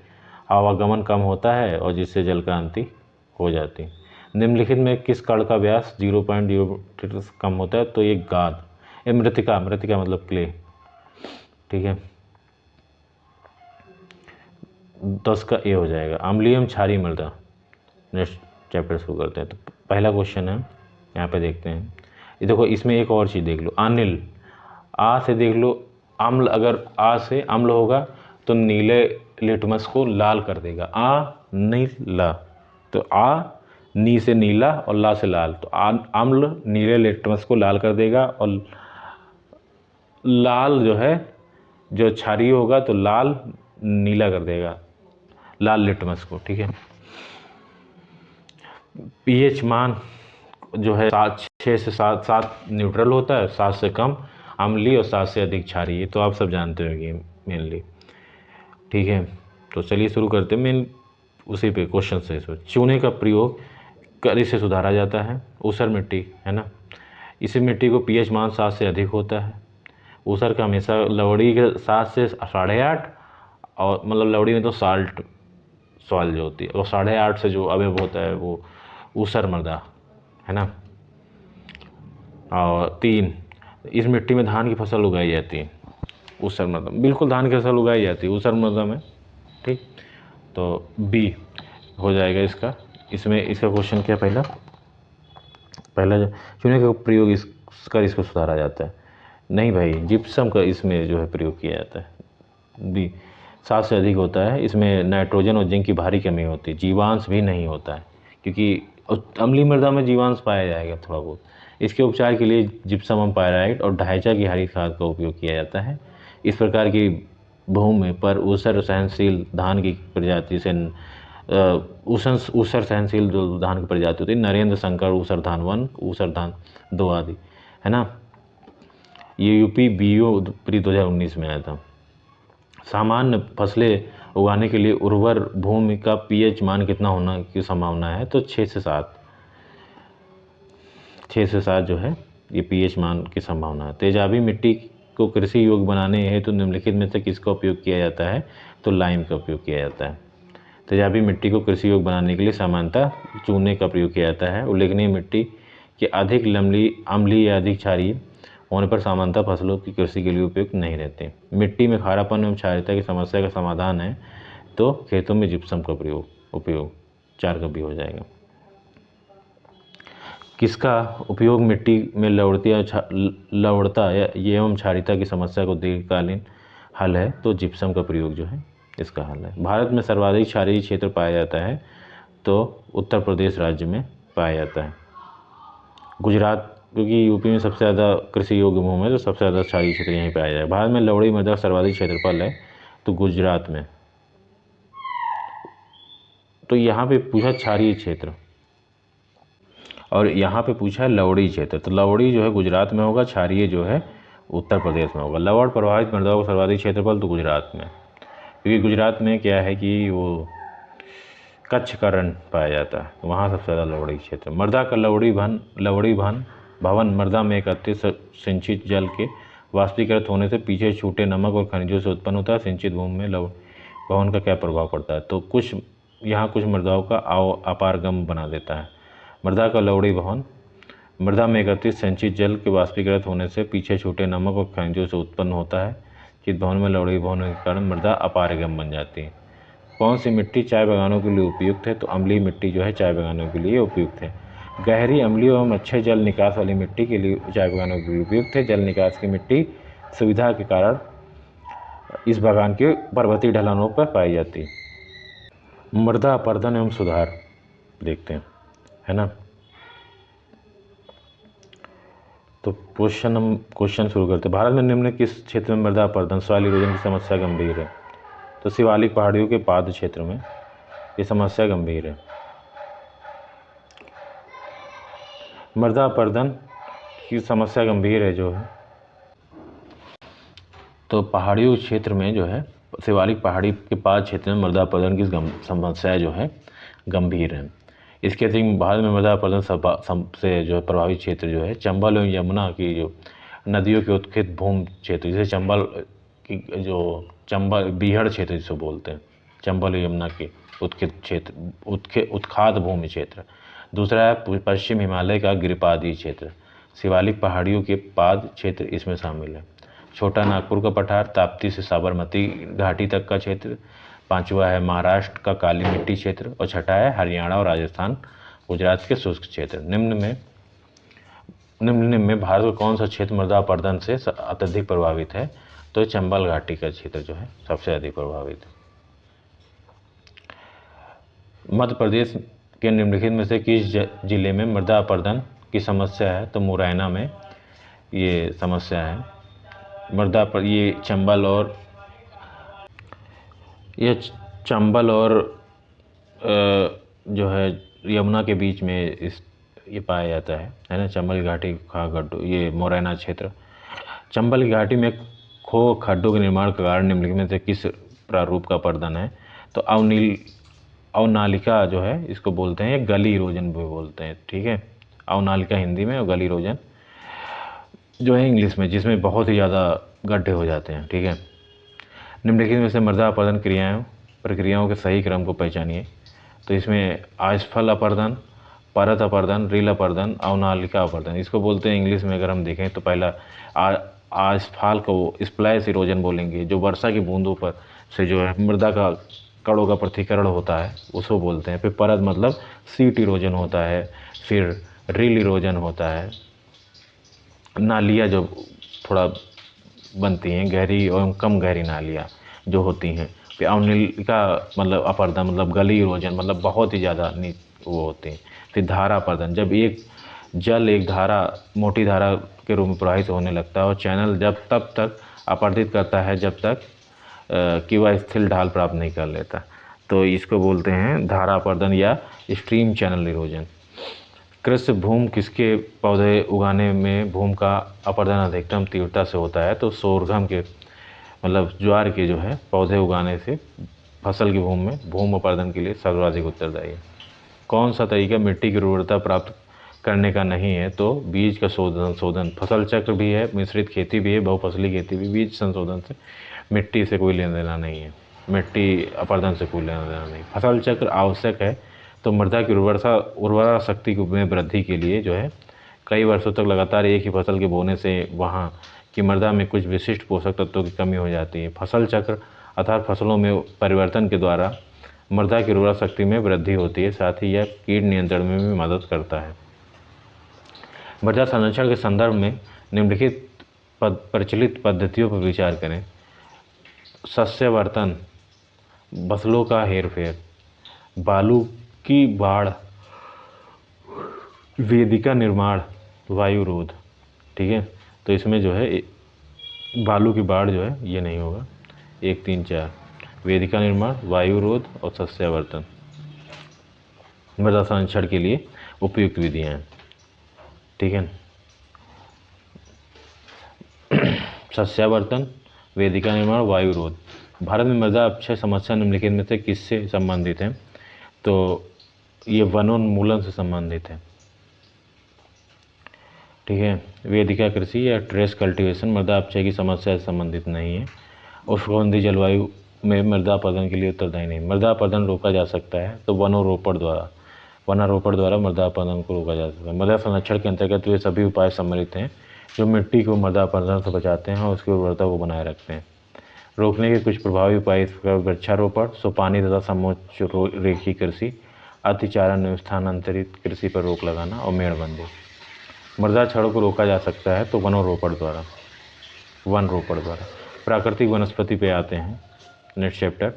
आवागमन कम होता है और जिससे जलक्रांति हो जाती है। निम्नलिखित में किस कण का व्यास 0.0 से कम होता है? तो ये गाद, ये मृतिका मतलब क्ले, ठीक है। 10 का ए हो जाएगा। अम्लीय क्षारीय मृदा, नेक्स्ट चैप्टर शुरू करते हैं। तो पहला क्वेश्चन है, यहाँ पे देखते हैं। ये देखो, इसमें एक और चीज़ देख लो, अनिल, आ से देख लो, अम्ल, अगर आ से अम्ल होगा तो नीले लिटमस को लाल कर देगा, आ नीला, तो आ नी से नीला और ला से लाल, तो अम्ल नीले लिटमस को लाल कर देगा, और लाल जो है जो क्षारीय होगा तो लाल नीला कर देगा, लाल लिटमस को, ठीक है। पीएच मान जो है 6 से 7 न्यूट्रल होता है, 7 से कम अम्लीय और 7 से अधिक क्षारीय, तो आप सब जानते होंगे मेनली, ठीक है। तो चलिए शुरू करते हैं मेन उसी पे क्वेश्चन से। चूने का प्रयोग कड़ी से सुधारा जाता है, ऊसर मिट्टी है ना, इसी मिट्टी को पीएच मान 7 से अधिक होता है। ऊसर का हमेशा लवड़ी के 7 से 8.5, और मतलब लवड़ी में तो साल्ट सॉइल जो होती है, और 8.5 से जो अवयव होता है वो ऊसर मृदा है ना। और 3, इस मिट्टी में धान की फसल उगाई जाती है, ऊसर मृदा, बिल्कुल धान की फसल उगाई जाती है ऊसर मृदा में, ठीक। तो बी हो जाएगा इसका। इसमें इसका क्वेश्चन क्या, पहला जो चूने का प्रयोग इसको सुधारा जाता है, नहीं भाई, जिप्सम का इसमें जो है प्रयोग किया जाता है। बी 7 से अधिक होता है, इसमें नाइट्रोजन और जिंक की भारी कमी होती है, जीवांश भी नहीं होता है, क्योंकि अम्लीय मृदा में जीवांश पाया जाएगा थोड़ा बहुत। इसके उपचार के लिए जिप्सम पायराइट और ढाइचा की हरी खाद का उपयोग किया जाता है। इस प्रकार की भूमि पर ऊसर सहनशील धान की प्रजाति से ऊसर सहनशील जो धान की प्रजाति होती है, नरेंद्र शंकर ऊसर धान 1, ऊसर धान 2 आदि, है ना। ये यूपी बीओ प्री 2019 में आया था। सामान्य फसलें उगाने के लिए उर्वर भूमि का पीएच मान कितना होना की संभावना है? तो 6 से 7, 6 से 7 जो है ये पीएच मान की संभावना है। तेजाबी मिट्टी को कृषि योग्य बनाने हेतु निम्नलिखित में से किसका उपयोग किया जाता है? तो लाइम का उपयोग किया जाता है। तेजाबी मिट्टी को कृषि योग्य बनाने के लिए सामान्यतः चूने का प्रयोग किया जाता है। उल्लेखनीय मिट्टी के अधिक अम्लीय या अधिक क्षारीय होने पर सामान्यतः फसलों की कृषि के लिए उपयुक्त नहीं रहते। मिट्टी में खारापन एवं क्षारीयता की समस्या का समाधान है तो खेतों में जिप्सम का उपयोग 4 का भी हो जाएगा। किसका उपयोग मिट्टी में लवणता एवं क्षारीयता की समस्या को दीर्घकालीन हल है? तो जिप्सम का प्रयोग जो है इसका हल है। भारत में सर्वाधिक क्षारीय क्षेत्र पाया जाता है तो उत्तर प्रदेश राज्य में पाया जाता है। गुजरात, क्योंकि यूपी में सबसे ज़्यादा कृषि योग्य भूमि है तो सबसे ज़्यादा क्षारीय क्षेत्र यहीं पाया जाए। भारत में लवणी मृदा सर्वाधिक क्षेत्रफल है तो गुजरात में। तो यहाँ पे पूछा क्षारीय क्षेत्र और यहाँ पे पूछा लवड़ी क्षेत्र, तो लवड़ी जो है गुजरात में होगा, क्षारीय जो है उत्तर प्रदेश में होगा। लवण प्रभावित मृदाओं का सर्वाधिक क्षेत्रफल तो गुजरात में, क्योंकि गुजरात में क्या है कि वो कच्छ का रण पाया जाता है, तो वहाँ सबसे ज़्यादा लवड़ी क्षेत्र। मृदा का लवड़ी भवन मृदा में एकत्रित सिंचित जल के वाष्पीकृत होने से पीछे छूटे नमक और खनिजों से उत्पन्न होता है। सिंचित भूमि में भवन का क्या प्रभाव पड़ता है? तो कुछ मृदाओं का अपारगम बना देता है। मृदा का लवड़ी भवन मृदा में एकत्रित सिंचित जल के वाष्पीकृत होने से पीछे छूटे नमक और खनिजों से उत्पन्न होता है। चित भवन में लवड़ी भवन के कारण मृदा अपारगम बन जाती है। कौन सी मिट्टी चाय बागानों के लिए उपयुक्त है? तो अम्लीय मिट्टी जो है चाय बागानों के लिए उपयुक्त है। गहरी अम्लीय एवं अच्छे जल निकास वाली मिट्टी के लिए चाय बागानों के लिए उपयुक्त है। जल निकास की मिट्टी सुविधा के कारण इस बागान के पर्वतीय ढलानों पर पाई जाती है। मृदा अपर्दन एवं सुधार देखते हैं, है ना। तो क्वेश्चन शुरू करते हैं। भारत में निम्न किस क्षेत्र में मृदा अपर्दन सॉइल इरोजन की समस्या गंभीर है? तो शिवालिक पहाड़ियों के पाद क्षेत्र में ये समस्या गंभीर है। मृदा अपर्दन की समस्या गंभीर है जो है, तो पहाड़ियों क्षेत्र में जो है शिवालिक पहाड़ी के पाद क्षेत्र में मृदा अपर्दन की समस्या जो है गंभीर है। इसके अतिरिक्त भारत में मृदा अपर्दन से जो है प्रभावित क्षेत्र जो है चंबल एवं यमुना की जो नदियों के उत्खित भूमि क्षेत्र, जैसे चंबल की जो चंबल बीहड़ क्षेत्र जिसे बोलते हैं, चंबल यमुना के उत्खित क्षेत्र, उत्खात भूमि क्षेत्र। दूसरा है पश्चिम हिमालय का गिरिपादी क्षेत्र, शिवालिक पहाड़ियों के पाद क्षेत्र इसमें शामिल है। छोटा नागपुर का पठार, ताप्ती से साबरमती घाटी तक का क्षेत्र। पांचवा है महाराष्ट्र का काली मिट्टी क्षेत्र, और छठा है हरियाणा और राजस्थान गुजरात के शुष्क क्षेत्र। निम्न में भारत का कौन सा क्षेत्र मृदा अपरदन से अत्यधिक प्रभावित है? तो चंबल घाटी का क्षेत्र जो है सबसे अधिक प्रभावित है। मध्य प्रदेश के निम्नलिखित में से किस जिले में मृदा अपरदन की समस्या है? तो मुरैना में ये समस्या है मृदा पर। ये चंबल और जो है यमुना के बीच में ये पाया जाता है ना, चंबल घाटी खागड्डू, ये मुरैना क्षेत्र। चंबल घाटी में खो खड्डों के निर्माण के कारण निम्नलिखित में से किस प्रारूप का अपरदन है? तो अवनालिका जो है इसको बोलते हैं, गली इरोजन भी बोलते हैं, ठीक है। अवनालिका हिंदी में और गली इरोजन जो है इंग्लिश में, जिसमें बहुत ही ज़्यादा गड्ढे हो जाते हैं, ठीक है। निम्नलिखित में से मृदा अपरदन प्रक्रियाओं के सही क्रम को पहचानिए। तो इसमें आइसफल अपरदन, परत अपरदन, रील अपरदन, अवनालिका अपरदन, इसको बोलते हैं इंग्लिश में अगर हम देखें तो पहला आइसफॉल को स्प्लैश इरोजन बोलेंगे, जो वर्षा की बूंदों पर से जो है मृदा का कणों का पृथक्करण होता है उसको बोलते हैं। फिर परत मतलब सीट इरोजन होता है। फिर रील इरोजन होता है, नालियाँ जो थोड़ा बनती हैं, गहरी और कम गहरी नालियाँ जो होती हैं। फिर अवनालिका मतलब अपरदन मतलब गली इरोजन मतलब बहुत ही ज़्यादा वो होते हैं। फिर धारा अपरदन, जब एक धारा मोटी धारा के रूप में प्रवाहित होने लगता है और चैनल तब तक अपरदित करता है जब तक कि वह स्थिर ढाल प्राप्त नहीं कर लेता, तो इसको बोलते हैं धारा अपरदन या स्ट्रीम चैनल इरोजन। कृषि भूमि किसके पौधे उगाने में भूमि का अपरदन अधिकतम तीव्रता से होता है? तो सोरघम के मतलब ज्वार के जो है पौधे उगाने से फसल की भूमि में भूमि अपरदन के लिए सर्वाधिक उत्तरदायी है। कौन सा तरीका मिट्टी की उर्वरता प्राप्त करने का नहीं है? तो बीज का संशोधन। फसल चक्र भी है, मिश्रित खेती भी है, बहुफसली खेती भी। बीज संशोधन से मिट्टी से कोई लेना देना नहीं है, मिट्टी अपरदन से कोई लेना देना नहीं। फसल चक्र आवश्यक है तो मृदा की उर्वरा शक्ति में वृद्धि के लिए जो है कई वर्षों तक लगातार एक ही फसल के बोने से वहाँ की मृदा में कुछ विशिष्ट पोषक तत्वों की कमी हो जाती है। फसल चक्र अर्थात फसलों में परिवर्तन के द्वारा मृदा की उर्वरा शक्ति में वृद्धि होती है, साथ ही यह कीट नियंत्रण में भी मदद करता है। मृदा संरक्षण के संदर्भ में निम्नलिखित प्रचलित पद्धतियों पर विचार करें। सस्यवर्धन, फसलों का हेरफेर, बालू की बाढ़, वेदिका निर्माण, वायु रोध, ठीक है। तो इसमें जो है बालू की बाढ़ जो है ये नहीं होगा। 1, 3, 4 वेदिका निर्माण, वायु रोध और सस्यावर्धन मृदा संरक्षण के लिए उपयुक्त विधियाँ हैं, ठीक है। सस्यावर्धन, वेदिका निर्माण, वायु रोध। भारत में मृदा अपक्षय समस्या निम्नलिखित में से किससे संबंधित है? तो ये वनोन्मूलन से संबंधित है, ठीक है। वेदिका कृषि या ट्रेस कल्टीवेशन मृदा अपक्षय की समस्या से संबंधित नहीं है। उष्णकटिबंधीय जलवायु में मृदा अपरदन के लिए उत्तरदायी नहीं। मृदा अपरदन रोका जा सकता है तो वनारोपण द्वारा मृदा अपरदन को रोका जा सकता है। मृदा संरक्षण के अंतर्गत वे सभी उपाय सम्मिलित हैं जो मिट्टी को मृदा अपरदन से बचाते हैं और उसकी उर्वरता को बनाए रखते हैं। रोकने के कुछ प्रभावी उपाय वृक्षारोपण, सुपानी तथा समोच्च रेखी कृषि, अतिचारण एवं स्थानांतरित कृषि पर रोक लगाना और मेड़बंदी। मृदा क्षरण को रोका जा सकता है तो वन रोपण द्वारा। प्राकृतिक वनस्पति पे आते हैं नेक्स्ट चैप्टर।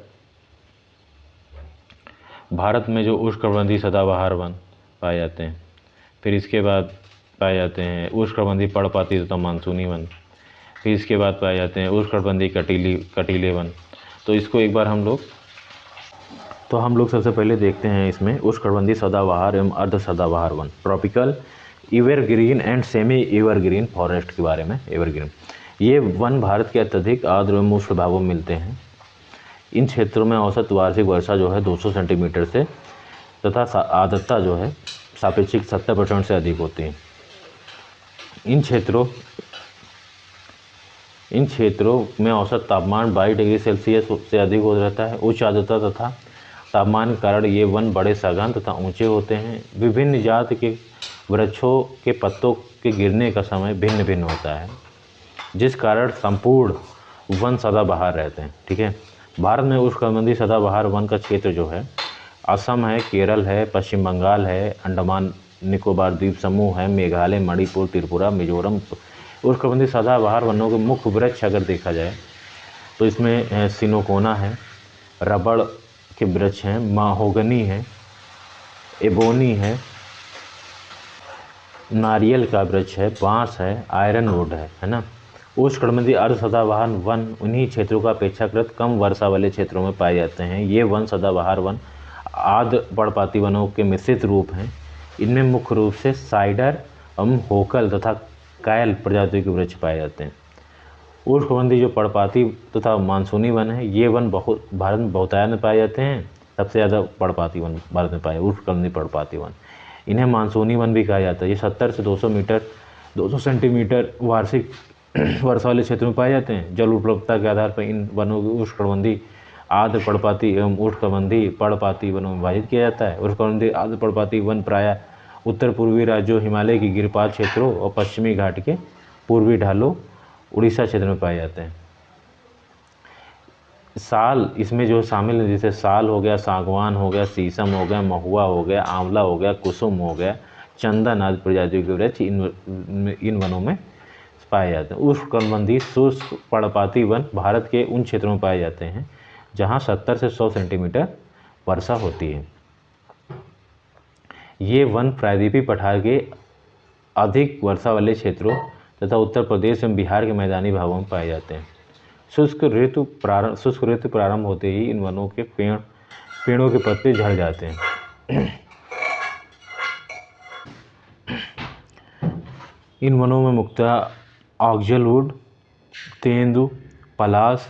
भारत में जो उष्णकटिबंधीय सदाबहार वन पाए जाते हैं, फिर इसके बाद पाए जाते हैं उष्णकटिबंधीय पर्णपाती तथा मानसूनी वन, फिर इसके बाद पाए जाते हैं उष्णकटिबंधीय कटीले वन। तो इसको एक बार हम लोग सबसे पहले देखते हैं इसमें उष्णकटिबंधीय सदाबहार एवं अर्ध सदाबहार one, tropical evergreen and semi evergreen forest के बारे में। एवरग्रीन ये वन भारत के अत्यधिक आर्द्र एवं उष्ण भागों में मिलते हैं। इन क्षेत्रों में औसत वार्षिक वर्षा जो है 200 सेंटीमीटर से तथा आर्द्रता जो है सापेक्षिक 70% से अधिक होती है। इन क्षेत्रों इन क्षेत्रों में औसत तापमान 22 डिग्री सेल्सियस से अधिक हो रहता है। उच्च आर्द्रता तथा तापमान के कारण ये वन बड़े सघन तथा ऊंचे होते हैं। विभिन्न जाति के वृक्षों के पत्तों के गिरने का समय भिन्न भिन्न होता है, जिस कारण संपूर्ण वन सदाबहार रहते हैं। ठीक है, भारत में उष्णकटिबंधीय सदाबहार वन का क्षेत्र जो है असम है, केरल है, पश्चिम बंगाल है, अंडमान निकोबार द्वीप समूह है, मेघालय, मणिपुर, त्रिपुरा, मिजोरम। उष्णकटिबंधीय सदाबहार वनों के मुख्य वृक्ष अगर देखा जाए तो इसमें सिनोकोना है, रबड़ के वृक्ष हैं, माहोगनी है, एबोनी है, नारियल का वृक्ष है, बांस है, आयरन वुड है ना। उष्णकटिबंधीय अर्ध सदाबहार वन उन्हीं क्षेत्रों का अपेक्षाकृत कम वर्षा वाले क्षेत्रों में पाए जाते हैं। ये वन सदाबहार वन आर्द्र पर्णपाती वनों के मिश्रित रूप हैं। इनमें मुख्य रूप से साइडर एवं होकल तथा कायल प्रजातियों के वृक्ष पाए जाते हैं। उष्णकटिबंधीय जो पर्णपाती तथा मानसूनी वन है, ये वन भारत में बहुतायत में पाए जाते हैं। सबसे ज़्यादा पर्णपाती वन भारत में पाए उष्णकटिबंधीय पर्णपाती वन। इन्हें मानसूनी वन भी कहा जाता है। ये 70 से 200 सेंटीमीटर वार्षिक वर्षा वाले क्षेत्र में पाए जाते हैं। जल उपलब्धता के आधार पर इन वनों को उष्णकटिबंधीय आर्द्र पर्णपाती एवं उष्णकटिबंधीय पर्णपाती वनों में विभाजित किया जाता है। उष्णकटिबंधीय आर्द्र पर्णपाती वन प्रायः उत्तर पूर्वी राज्यों, हिमालय की गिरपात क्षेत्रों और पश्चिमी घाट के पूर्वी ढालों, उड़ीसा क्षेत्र में पाए जाते हैं। साल इसमें जो शामिल है, जैसे साल हो गया, सागवान हो गया, शीशम हो गया, महुआ हो गया, आंवला हो गया, कुसुम हो गया, चंदन आदि प्रजातियों के वृक्ष इन वनों में पाए जाते हैं। उष्णकटिबंधीय शुष्क पर्णपाती वन भारत के उन क्षेत्रों में पाए जाते हैं जहां 70 से 100 सेंटीमीटर वर्षा होती है। ये वन प्रायद्वीपीय पठार के अधिक वर्षा वाले क्षेत्रों तथा उत्तर प्रदेश एवं बिहार के मैदानी भागों में पाए जाते हैं। शुष्क ऋतु प्रारंभ होते ही इन वनों के पेड़ों के पत्ते झड़ जाते हैं। इन वनों में मुख्यतः ऑक्जलवुड, तेंदु, पलास,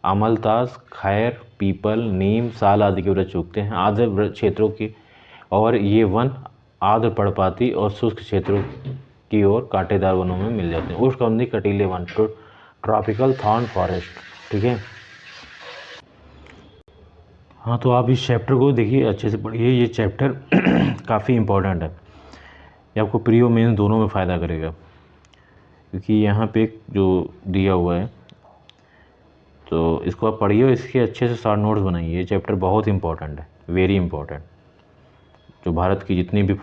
अमलतास, खैर, पीपल, नीम, साल आदि के वृक्ष उगते हैं। आर्द्र क्षेत्रों की और ये वन आर्द्र पर्णपाती और शुष्क क्षेत्रों की ओर कांटेदार वनों में मिल जाते हैं। उष्णकटिबंधीय कटीले वन ट्रॉपिकल थॉर्न फॉरेस्ट। ठीक है, हाँ, तो आप इस चैप्टर को देखिए, अच्छे से पढ़िए। ये चैप्टर काफ़ी इम्पोर्टेंट है, ये आपको प्री और मेंस दोनों में फ़ायदा करेगा, क्योंकि यहाँ पे जो दिया हुआ है तो इसको आप पढ़िए और इसके अच्छे से शॉर्ट नोट्स बनाइए। ये चैप्टर बहुत इंपॉर्टेंट है, वेरी इंपॉर्टेंट। जो भारत की जितनी भी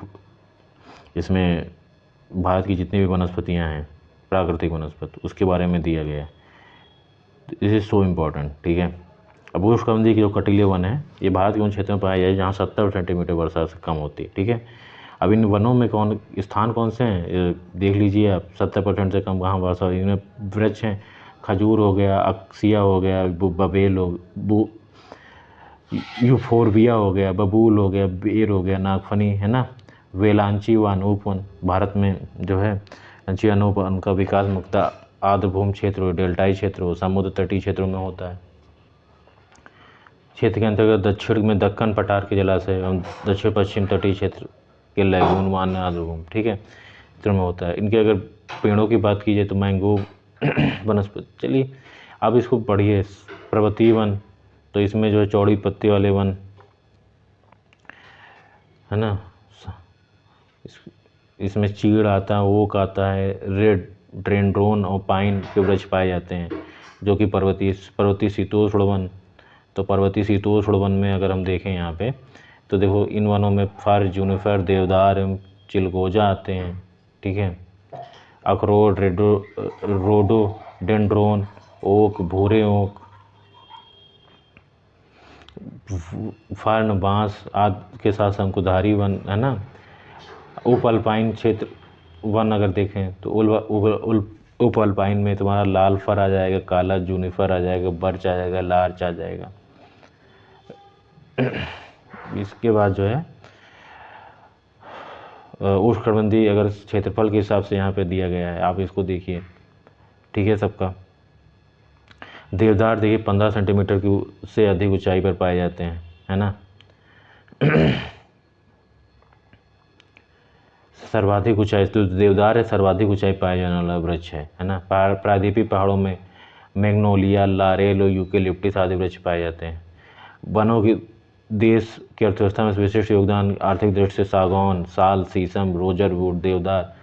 वनस्पतियाँ हैं, प्राकृतिक वनस्पति, उसके बारे में दिया गया है। This is so important. ठीक है, अब उष्णकटिबंधीय के जो कटीले वन है, ये भारत के उन क्षेत्रों में पाए जाए जहाँ 70 सेंटीमीटर वर्षा से कम होती है। ठीक है, अब इन वनों में स्थान कौन से हैं देख लीजिए आप। 70% से कम कहाँ वर्षा, इनमें वृक्ष हैं, खजूर हो गया, अक्सिया हो गया, बबेल यूफोरबिया हो गया, बबूल हो गया, बेर हो गया, नागफनी है ना, वेलांची व अनूप वन। भारत में जो है अंची अनूप वन का विकास मुख्यतः आर्द्रभूमि क्षेत्र हो, डेल्टाई क्षेत्र हो, समुद्र तटीय क्षेत्रों में होता है। क्षेत्र के अंतर्गत दक्षिण में दक्कन पठार के जलाशय एवं दक्षिण पश्चिम तटीय क्षेत्र के लैगून वन आर्द्रभूमि, ठीक है, क्षेत्र में होता है। इनके अगर पेड़ों की बात की जाए तो मैंगो वनस्पति। चलिए अब इसको पढ़िए। पर्वतीय वन, तो इसमें जो है चौड़ी पत्ती वाले वन है ना, इसमें चीड़ आता है, ओक आता है, रेड ड्रेंड्रोन और पाइन के वृक्ष पाए जाते हैं, जो कि पर्वतीय शीतोष्ण वन। तो पर्वतीय शीतोष्ण वन में अगर हम देखें यहाँ पे, तो देखो इन वनों में फर, जूनिफर, देवदार एवं चिलगोजा आते हैं। ठीक है, अखरोट, रोडोडेंड्रोन, ओक, भूरे ओक, फर्न, बांस आदि के साथ शंकुधारी वन है ना। उप अल्पाइन क्षेत्र वन अगर देखें तो उप अल्पाइन में तुम्हारा लाल फर आ जाएगा, काला जूनिफर आ जाएगा, बर्च आ जाएगा, लार्च आ जाएगा। इसके बाद जो है उष्णकटिबंधीय अगर क्षेत्रफल के हिसाब से यहाँ पे दिया गया है, आप इसको देखिए। ठीक है, सबका देवदार देखिए 15 सेंटीमीटर की से अधिक ऊंचाई पर पाए जाते हैं, है ना। सर्वाधिक ऊंचाई, तो देवदार है सर्वाधिक ऊंचाई पाए जाने वाला वृक्ष है ना। प्रायद्वीपीय पहाड़ों में मैग्नोलिया, लारेल और यूकेलिप्टिस आदि वृक्ष पाए जाते हैं। वनों की देश की अर्थव्यवस्था में विशिष्ट योगदान आर्थिक दृष्टि से सागौन, साल, शीशम, रोजर वुड, देवदार,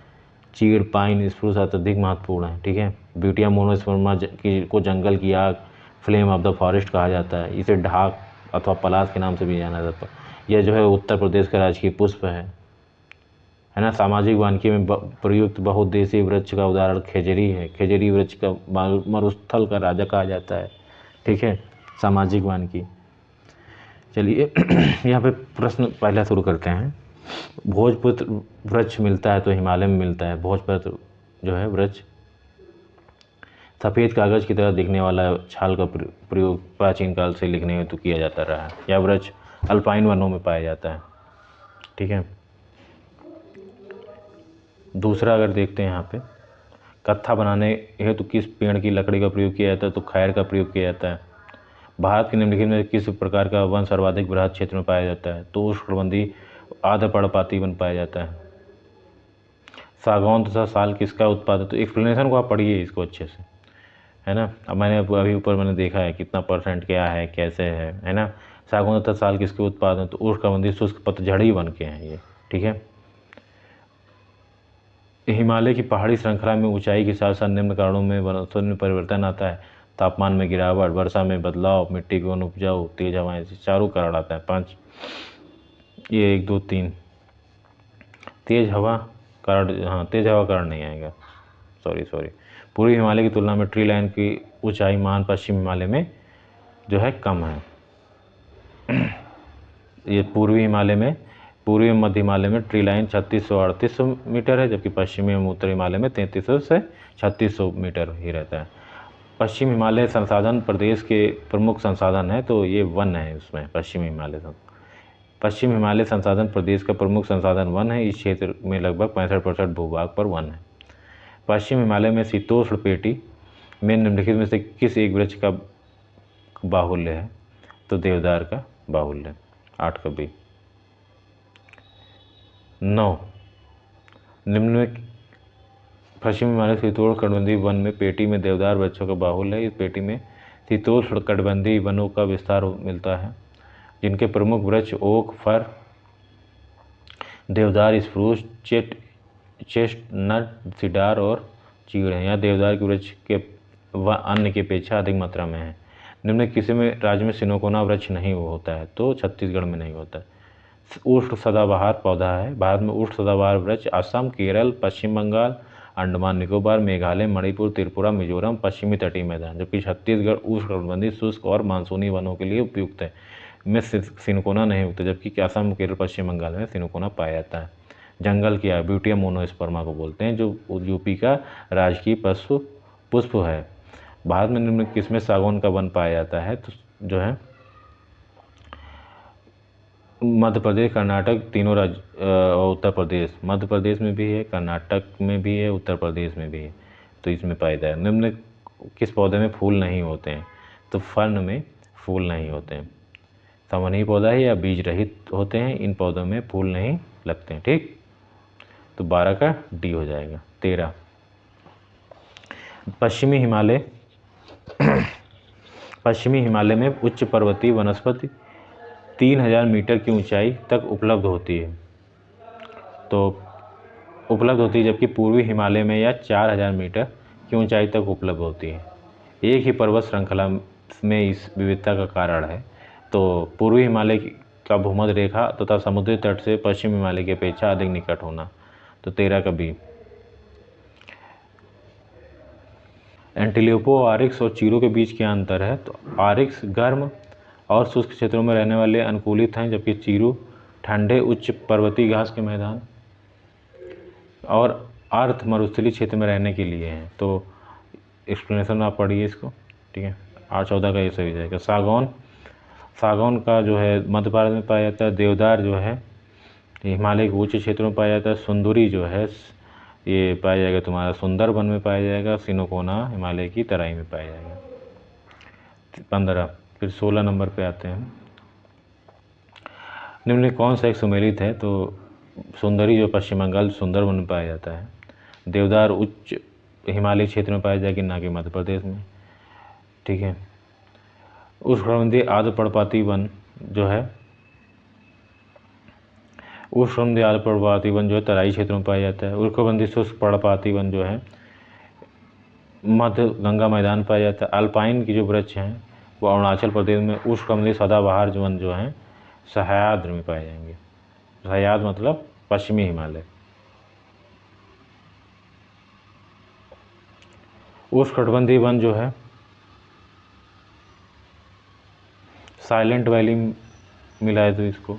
चीड़, पाइन, स्प्रूस अत्यधिक महत्वपूर्ण है। ठीक है। ब्यूटिया मोनोस्पर्मा को जंगल की आग, फ्लेम ऑफ द फॉरेस्ट कहा जाता है। इसे ढाक अथवा पलाश के नाम से भी जाना जाता है। यह जो है उत्तर प्रदेश का राजकीय पुष्प है ना। सामाजिक वानिकी में प्रयुक्त बहुउद्देशीय वृक्ष का उदाहरण खेजरी है। खेजरी वृक्ष का मरुस्थल का राजा कहा जाता है। ठीक है। सामाजिक वानिकी। चलिए यहाँ पे प्रश्न पहला शुरू करते हैं। भोजपत्र वृक्ष मिलता है तो हिमालय में मिलता है। भोजपत्र जो है वृक्ष सफ़ेद कागज की तरह दिखने वाला छाल का प्रयोग प्राचीन काल से लिखने हेतु किया जाता रहा है। यह वृक्ष अल्पाइन वनों में पाया जाता है। ठीक है। दूसरा अगर देखते हैं यहाँ पे, कत्था बनाने हेतु किस पेड़ की लकड़ी का प्रयोग किया जाता है, तो खैर का प्रयोग किया जाता है। भारत के निम्नलिखित में किस प्रकार का वन सर्वाधिक बृहद क्षेत्र में पाया जाता है, तो उष्णकटिबंधीय आर्द्रपर्णपाती वन पाया जाता है। सागौन तथा साल किसका उत्पादन, तो एक्सप्लेनेशन को आप पढ़िए इसको अच्छे से, है ना। अब मैंने अभी ऊपर मैंने देखा है कितना परसेंट क्या है कैसे है ना। सागौन तथा साल किसके उत्पादन, तो उष्णकटिबंधीय शुष्क पतझड़ी वन के हैं ये। ठीक है। हिमालय की पहाड़ी श्रृंखला में ऊंचाई के साथ साथ निम्न कारणों में वनस्पति में परिवर्तन आता है। तापमान में गिरावट, वर्षा में बदलाव, मिट्टी की उपजाऊ, तेज हवाएं, से चारों कारण आता है। 5 ये 1 2 3 तेज हवा कारण, हाँ तेज हवा कारण नहीं आएगा, सॉरी। पूर्वी हिमालय की तुलना में ट्री लाइन की ऊंचाई मान पश्चिम हिमालय में जो है कम है। ये पूर्वी मध्य हिमालय में ट्री लाइन 3600-3800 मीटर है, जबकि पश्चिमी एवं उत्तरी हिमालय में 3300 से 3600 मीटर ही रहता है। पश्चिम हिमालय संसाधन प्रदेश के प्रमुख संसाधन है, तो ये वन है उसमें। पश्चिम हिमालय संसाधन प्रदेश का प्रमुख संसाधन वन है। इस क्षेत्र में लगभग 65% भूभाग पर वन है। पश्चिम हिमालय में शीतोष्ण पेटी में निम्नलिखित में से किस एक वृक्ष का बाहुल्य है, तो देवदार का बाहुल्य। 8 का बी। 9 निम्न में पश्चिम हिमालय शीतोष्ण कटिबंधीय वन में पेटी में देवदार वृक्षों का बाहुल्य है। इस पेटी में शीतोष्ण कटिबंधीय वनों का विस्तार मिलता है, जिनके प्रमुख वृक्ष ओक, फर, देवदार, स्प्रूस, चेस्टनट, सीडार और चीड़ हैं। यहाँ देवदार के वृक्ष के व अन्य की अपेक्षा अधिक मात्रा में है। निम्न किसी में राज्य में सिनोकोना वृक्ष नहीं होता है, तो छत्तीसगढ़ में नहीं होता है। उष्ण सदाबहार पौधा है। भारत में उष्ण सदाबहार वृक्ष असम, केरल, पश्चिम बंगाल, अंडमान निकोबार, मेघालय, मणिपुर, त्रिपुरा, मिजोरम, पश्चिमी तटीय मैदान, जबकि छत्तीसगढ़ उष्णकटिबंधीय शुष्क और मानसूनी वनों के लिए उपयुक्त है। में सिनकोना नहीं उगता, जबकि असम, केरल, पश्चिम बंगाल में सिनकोना पाया जाता है। जंगल की आग ब्यूटिया मोनोस्पर्मा को बोलते हैं, जो यूपी का राजकीय पुष्प है। भारत में निम्न किसमें सागौन का वन पाया जाता है, तो जो है मध्य प्रदेश, कर्नाटक, तीनों राज्य और उत्तर प्रदेश। मध्य प्रदेश में भी है, कर्नाटक में भी है, उत्तर प्रदेश में भी है, तो इसमें पाया जाता है। निम्न किस पौधे में फूल नहीं होते हैं, तो फर्न में फूल नहीं होते हैं। संवहनीय पौधा है या बीज रहित होते हैं, इन पौधों में फूल नहीं लगते हैं। ठीक, तो 12 का डी हो जाएगा। 13 पश्चिमी हिमालय में उच्च पर्वतीय वनस्पति 3000 मीटर की ऊंचाई तक उपलब्ध होती है, जबकि पूर्वी हिमालय में यह 4000 मीटर की ऊंचाई तक उपलब्ध होती है। एक ही पर्वत श्रृंखला में इस विविधता का कारण है, तो पूर्वी हिमालय का भूमध्य रेखा तथा समुद्री तट से पश्चिम हिमालय की अपेक्षा अधिक निकट होना, तो 13 का बी। एंटीलोप, आरिक्स और चीरू के बीच क्या अंतर है, तो आरिक्स गर्म और शुष्क क्षेत्रों में रहने वाले अनुकूलित हैं, जबकि चीरू ठंडे उच्च पर्वतीय घास के मैदान और अर्ध मरुस्थलीय क्षेत्र में रहने के लिए हैं। तो एक्सप्लेनेशन आप पढ़िए इसको। ठीक है, 8-14 का ये सही जाएगा। सागौन का जो है मध्य भारत में पाया जाता है। देवदार जो है हिमालय के उच्च क्षेत्रों में पाया जाता है। सुंदरी जो है ये पाया जाएगा तुम्हारा सुंदरबन में पाया जाएगा। सिनोकोना हिमालय की तराई में पाया जाएगा। 15 फिर 16 नंबर पे आते हैं। निम्न कौन सा एक सुमेलित है, तो सुंदरी जो पश्चिम बंगाल सुंदरबन में पाया जाता है। देवदार उच्च हिमालय क्षेत्र में पाया जाएगा, ना कि मध्य प्रदेश में। ठीक है। उष्णकटिबंधीय आर्द्रपर्णपाती वन जो है, उष्णकटिबंधीय आर्द्रपर्णपाती वन जो है तराई क्षेत्रों में पाया जाता है। उष्णकटिबंधीय शुष्क पर्णपाती वन जो है मध्य गंगा मैदान पाया जाता है। अल्पाइन की जो वृक्ष हैं वो अरुणाचल प्रदेश में। उष्णकटिबंधीय सदाबहार जो वन जो हैं सह्याद्री में पाए जाएंगे। सह्याद्री मतलब पश्चिमी हिमालय। उष्णकटिबंधीय वन जो है साइलेंट वैली मिला है तो इसको।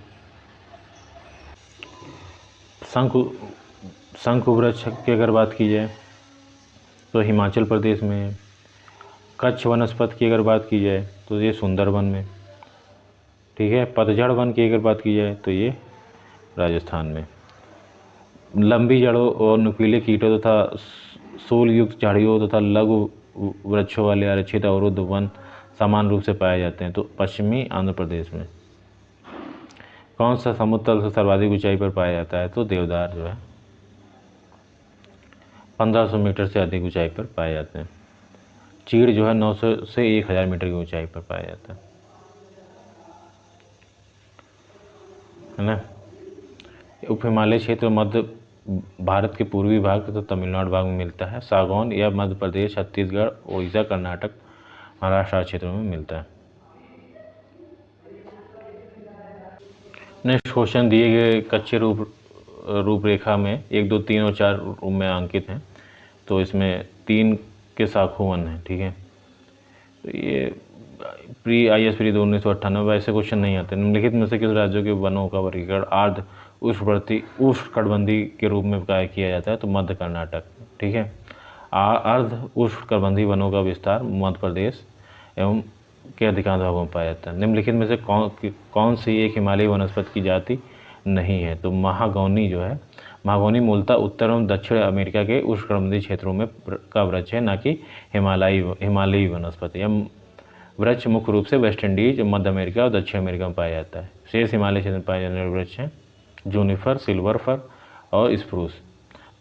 शंख वृक्ष की अगर बात की जाए तो हिमाचल प्रदेश में। कच्छ वनस्पति की अगर बात की जाए तो ये सुंदरबन में, ठीक है। पतझड़ वन की अगर बात की जाए तो ये राजस्थान में। लंबी जड़ों और नुकीले कीटों तथा सूल युक्त झाड़ियों तथा लघु वृक्षों वाले आरक्षित अवरुद्ध वन समान रूप से पाए जाते हैं तो पश्चिमी आंध्र प्रदेश में। कौन सा समुद्र तल से सर्वाधिक ऊंचाई पर पाया जाता है तो देवदार जो है 1500 मीटर से अधिक ऊंचाई पर पाए जाते हैं। चीड़ जो है 900 से 1000 मीटर की ऊंचाई पर पाया जाता है ना। उप हिमालय क्षेत्र मध्य भारत के पूर्वी भाग तथा तमिलनाडु भाग में मिलता है। सागौन यह मध्य प्रदेश, छत्तीसगढ़, ओडिशा, कर्नाटक, महाराष्ट्र क्षेत्रों में मिलता है। नेक्स्ट क्वेश्चन दिए गए कच्चे रूपरेखा में 1, 2, 3 और 4 रूप में अंकित हैं तो इसमें 3 के साखू वन है, ठीक है। तो ये प्री IAS प्री 1998 वैसे क्वेश्चन नहीं आते। निम्नलिखित में से किस राज्यों के वनों का वर्गीकरण अर्ध उष्णकटिबंधीय के रूप में किया जाता है तो मध्य कर्नाटक, ठीक है। अर्ध उष्णकटिबंधीय वनों का विस्तार मध्य प्रदेश एवं के अधिकांश भागों में पाया जाता है। निम्नलिखित में से कौन सी एक हिमालयी वनस्पति की जाति नहीं है तो महागौनी जो है। महागौनी मूलतः उत्तर एवं दक्षिण अमेरिका के उष्णकटिबंधीय क्षेत्रों में का वृक्ष है, न कि हिमालयी वनस्पति। यह वृक्ष मुख्य रूप से वेस्ट इंडीज, मध्य अमेरिका और दक्षिण अमेरिका में पाया जाता है। शेष हिमालय क्षेत्र में पाए जाने वाले वृक्ष हैं जूनिफर, सिल्वर फर और स्प्रूस।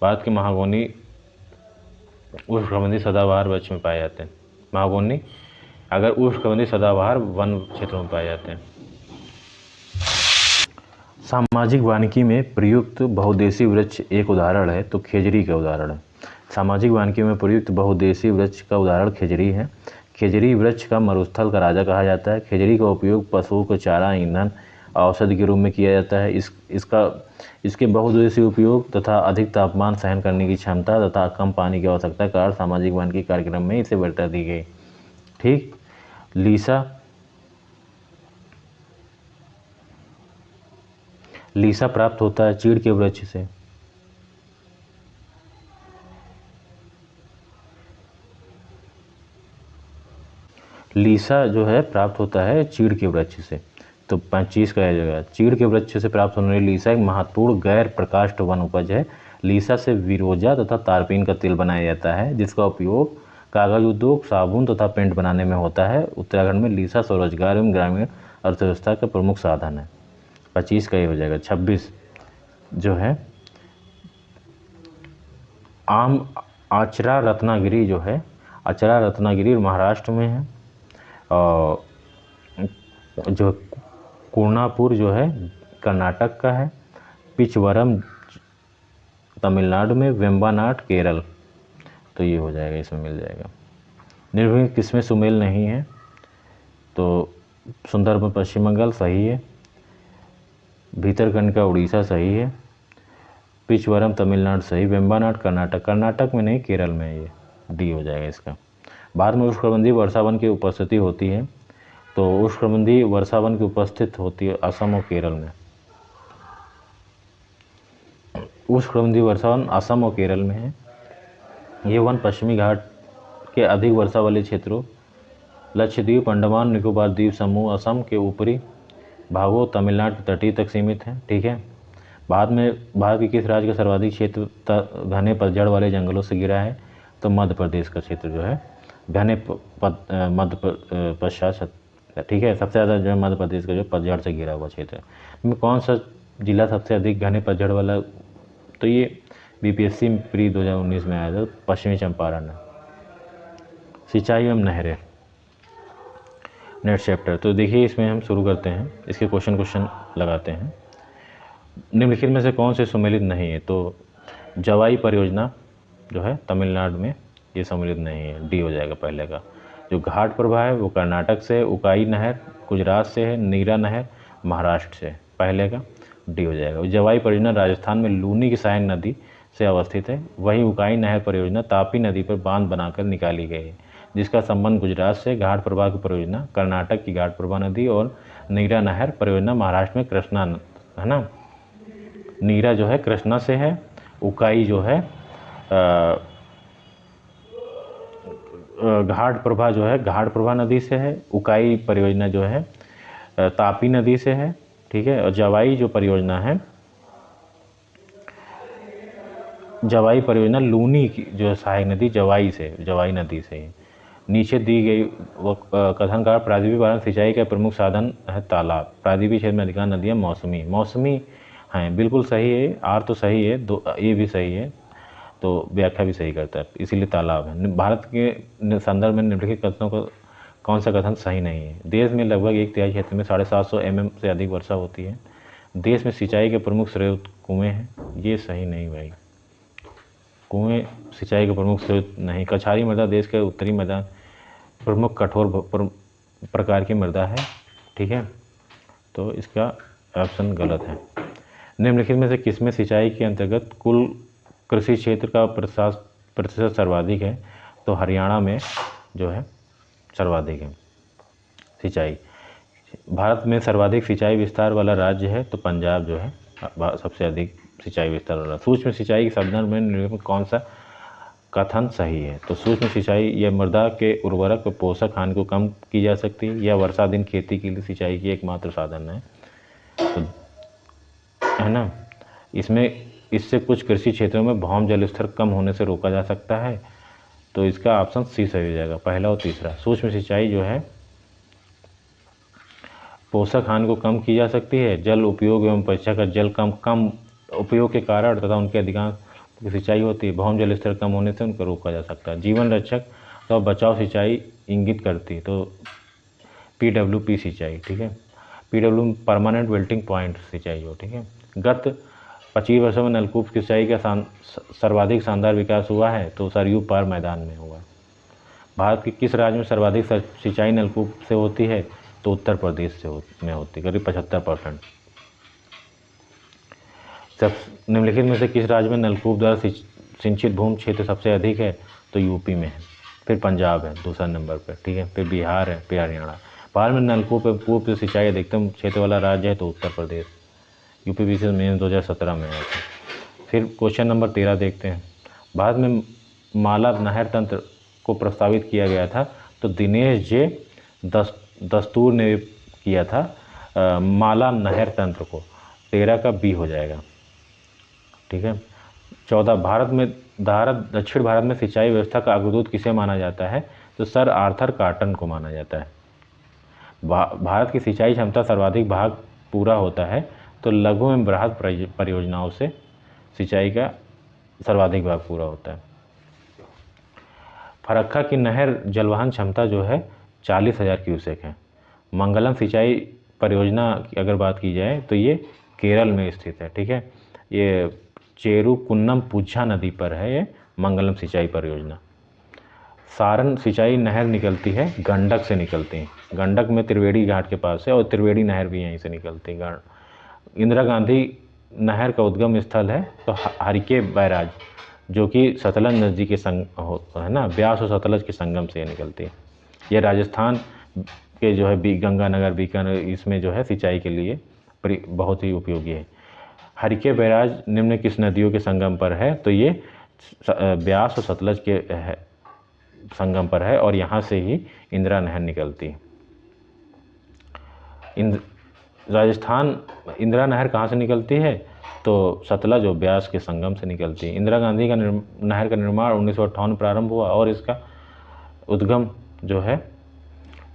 भारत के महागौनी उष्णकटिबंधीय सदाबहार वृक्ष में पाए जाते हैं। महागौनी अगर उष्णकटिबंधीय सदाबहार वन क्षेत्रों में पाए जाते हैं। सामाजिक वानिकी में प्रयुक्त बहुउद्देशीय वृक्ष एक उदाहरण है तो खेजड़ी का उदाहरण है। सामाजिक वानिकी में प्रयुक्त बहुउद्देशीय वृक्ष का उदाहरण खेजड़ी है। खेजड़ी वृक्ष का मरुस्थल का राजा कहा जाता है। खेजड़ी का उपयोग पशुओं को चारा, ईंधन, औषधि के रूप में किया जाता है। इसके बहुउद्देशीय उपयोग तथा अधिक तापमान सहन करने की क्षमता तथा कम पानी की आवश्यकता के कारण सामाजिक वानिकी कार्यक्रम में इसे वरीयता दी गई, ठीक। लीसा प्राप्त होता है चीड़ के वृक्ष से। लीसा जो है प्राप्त होता है चीड़ के वृक्ष से तो 25 का जगह। चीड़ के वृक्ष से प्राप्त होने वाली लीसा एक महत्वपूर्ण गैर प्रकाष्ठ वन उपज है। लीसा से विरोजा तथा तारपीन का तेल बनाया जाता है जिसका उपयोग कागज उद्योग, साबुन तथा पेंट बनाने में होता है। उत्तराखंड में लीसा स्वरोजगार एवं ग्रामीण अर्थव्यवस्था का प्रमुख साधन है। 25 का ये हो जाएगा। 26 जो है आचरा रत्नागिरी जो है, आचरा रत्नागिरी महाराष्ट्र में है। और जो कोणापुर जो है कर्नाटक का है। पिचवरम तमिलनाडु में, वेम्बानाट केरल। तो ये हो जाएगा, इसमें मिल जाएगा। निर्भीक किसमें सुमेल नहीं है तो सुंदरबन पश्चिम बंगाल सही है। भीतरकनिका उड़ीसा सही है। पिचवरम तमिलनाडु सही। वेम्बानाट कर्नाटक में नहीं, केरल में है। ये डी हो जाएगा इसका। भारत में उष्णकटिबंधीय वर्षावन की उपस्थिति होती है तो उष्णकटिबंधीय वर्षावन की उपस्थित होती है असम और केरल में। उष्णकटिबंधीय वर्षावन असम और केरल में है। ये वन पश्चिमी घाट के अधिक वर्षा वाले क्षेत्रों, लक्षद्वीप, अंडमान निकोबार द्वीप समूह, असम के ऊपरी भागों, तमिलनाडु के तटीय तक सीमित है, ठीक है। भारत के किस राज्य का सर्वाधिक क्षेत्र घने पतझड़ वाले जंगलों से घिरा है तो मध्य प्रदेश का क्षेत्र जो है घने पश्चात, ठीक है। सबसे ज़्यादा जो है मध्य प्रदेश का जो पतझड़ से घिरा हुआ क्षेत्र है। इनमें कौन सा जिला सबसे अधिक घने पतझड़ वाला तो ये BPSC प्री 2019 में आया था, पश्चिमी चंपारण है। सिंचाई एवं नहरें, नेक्स्ट चैप्टर। तो देखिए इसमें हम शुरू करते हैं, इसके क्वेश्चन लगाते हैं। निम्नलिखित में से कौन से सम्मिलित नहीं है? तो जवाई परियोजना जो है तमिलनाडु में, ये सम्मिलित नहीं है, डी हो जाएगा पहले का। जो घाट प्रभा है वो कर्नाटक से है, उकाई नहर गुजरात से है, नीरा नहर महाराष्ट्र से है, पहले का डी हो जाएगा। जवाई परियोजना राजस्थान में लूनी की सहायक नदी से अवस्थित है। वहीं उकाई नहर परियोजना तापी नदी पर बांध बनाकर निकाली गई है, जिसका संबंध गुजरात से। घाट प्रभा की परियोजना कर्नाटक की घाट प्रभा नदी और नीरा नहर परियोजना महाराष्ट्र में कृष्णा है ना। नीरा जो है कृष्णा से है, उकाई जो है घाट प्रभा जो है घाट प्रभा नदी से है। उकाई परियोजना जो है तापी नदी से है, ठीक है। और जवाई जो परियोजना है, जवाई परियोजना लूनी की जो सहायक नदी जवाई नदी से है। नीचे दी गई वो कथन का प्रादीपी बारण सिंचाई का प्रमुख साधन है तालाब। प्रादीपी क्षेत्र में अधिकांश नदियाँ मौसमी हैं, बिल्कुल सही है। आर तो सही है, दो ये भी सही है, तो व्याख्या भी सही करता है, इसीलिए तालाब है। भारत के संदर्भ में निम्नलिखित कथनों को कौन सा कथन सही नहीं है? देश में लगभग 1/3 क्षेत्र में 750 mm से अधिक वर्षा होती है। देश में सिंचाई के प्रमुख स्रोत कुएँ हैं, ये सही नहीं भाई। कुएँ सिंचाई के प्रमुख स्रोत नहीं। कछारी मृदा देश के उत्तरी मैदान प्रमुख कठोर प्रकार की मृदा है, ठीक है। तो इसका ऑप्शन गलत है। निम्नलिखित में से किसमें सिंचाई के अंतर्गत कुल कृषि क्षेत्र का प्रतिशत सर्वाधिक है? तो हरियाणा में जो है सर्वाधिक है सिंचाई। भारत में सर्वाधिक सिंचाई विस्तार वाला राज्य है तो पंजाब जो है सबसे अधिक सिंचाई विस्तार वाला। सूक्ष्म सिंचाई के संदर्भ में निम्नलिखित कौन सा कथन सही है? तो सूक्ष्म सिंचाई यह मृदा के उर्वरक व पोषक हानि को कम की जा सकती है। यह वर्षा दिन खेती के लिए सिंचाई की एकमात्र साधन है, तो है ना। इससे कुछ कृषि क्षेत्रों में भौम जल स्तर कम होने से रोका जा सकता है, तो इसका ऑप्शन सी सही हो जाएगा, पहला और तीसरा। सूक्ष्म सिंचाई जो है पोषक हानि को कम की जा सकती है। जल उपयोग एवं परीक्षा का जल कम उपयोग के कारण तथा उनके अधिकांश सिंचाई होती है। भौम जल स्तर कम होने से उनको रोका जा सकता है। जीवन रक्षक तो बचाव सिंचाई इंगित करती है, तो PWP सिंचाई, ठीक है। PW परमानेंट विल्टिंग पॉइंट सिंचाई हो, ठीक है। गत 25 वर्षों में नलकूप की सिंचाई का सर्वाधिक शानदार विकास हुआ है, तो सरयू पार मैदान में हुआ। भारत के किस राज्य में सर्वाधिक सिंचाई नलकूप से होती है? तो उत्तर प्रदेश में होती है, करीब 75%। सब निम्नलिखित में से किस राज्य में नलकूप द्वारा सिंचित भूमि क्षेत्र सबसे अधिक है? तो यूपी में है, फिर पंजाब है दूसरा नंबर पर, ठीक है, फिर बिहार है, फिर हरियाणा। भारत में नलकूप एवं से सिंचाई अधिकतम क्षेत्र वाला राज्य है तो उत्तर प्रदेश। UPPSC मेंस 2017 में आया था। फिर क्वेश्चन नंबर 13 देखते हैं। भारत में माला नहर तंत्र को प्रस्तावित किया गया था, तो दिनेश जे दस्तूर ने किया था माला नहर तंत्र को। 13 का बी हो जाएगा, ठीक है। 14 दक्षिण भारत में सिंचाई व्यवस्था का अग्रदूत किसे माना जाता है? तो सर आर्थर कॉटन को माना जाता है। भारत की सिंचाई क्षमता सर्वाधिक भाग पूरा होता है, तो लघु एवं बृहद परियोजनाओं से सिंचाई का सर्वाधिक भाग पूरा होता है। फरक्का की नहर जलवहन क्षमता जो है 40,000 क्यूसेक है। मंगलम सिंचाई परियोजना की अगर बात की जाए तो ये केरल में स्थित है, ठीक है। ये चेरुकुन्नम पुझा नदी पर है ये मंगलम सिंचाई परियोजना। सारण सिंचाई नहर निकलती है गंडक से निकलती है, गंडक में त्रिवेणी घाट के पास है, और त्रिवेणी नहर भी यहीं से निकलती है। इंदिरा गांधी नहर का उद्गम स्थल है तो हरिके बैराज, जो कि सतलज नदी के है ना, ब्यास और सतलज के संगम से निकलती है। यह राजस्थान के जो है गंगानगर बीकानेर इसमें जो है सिंचाई के लिए बहुत ही उपयोगी है। हरिके बैराज निम्न किस नदियों के संगम पर है? तो ये ब्यास और सतलज के संगम पर है, और यहाँ से ही इंदिरा नहर निकलती है। राजस्थान इंदिरा नहर कहाँ से निकलती है? तो सतलज और ब्यास के संगम से निकलती है। इंदिरा गांधी का नहर का निर्माण 1958 में प्रारंभ हुआ, और इसका उद्गम जो है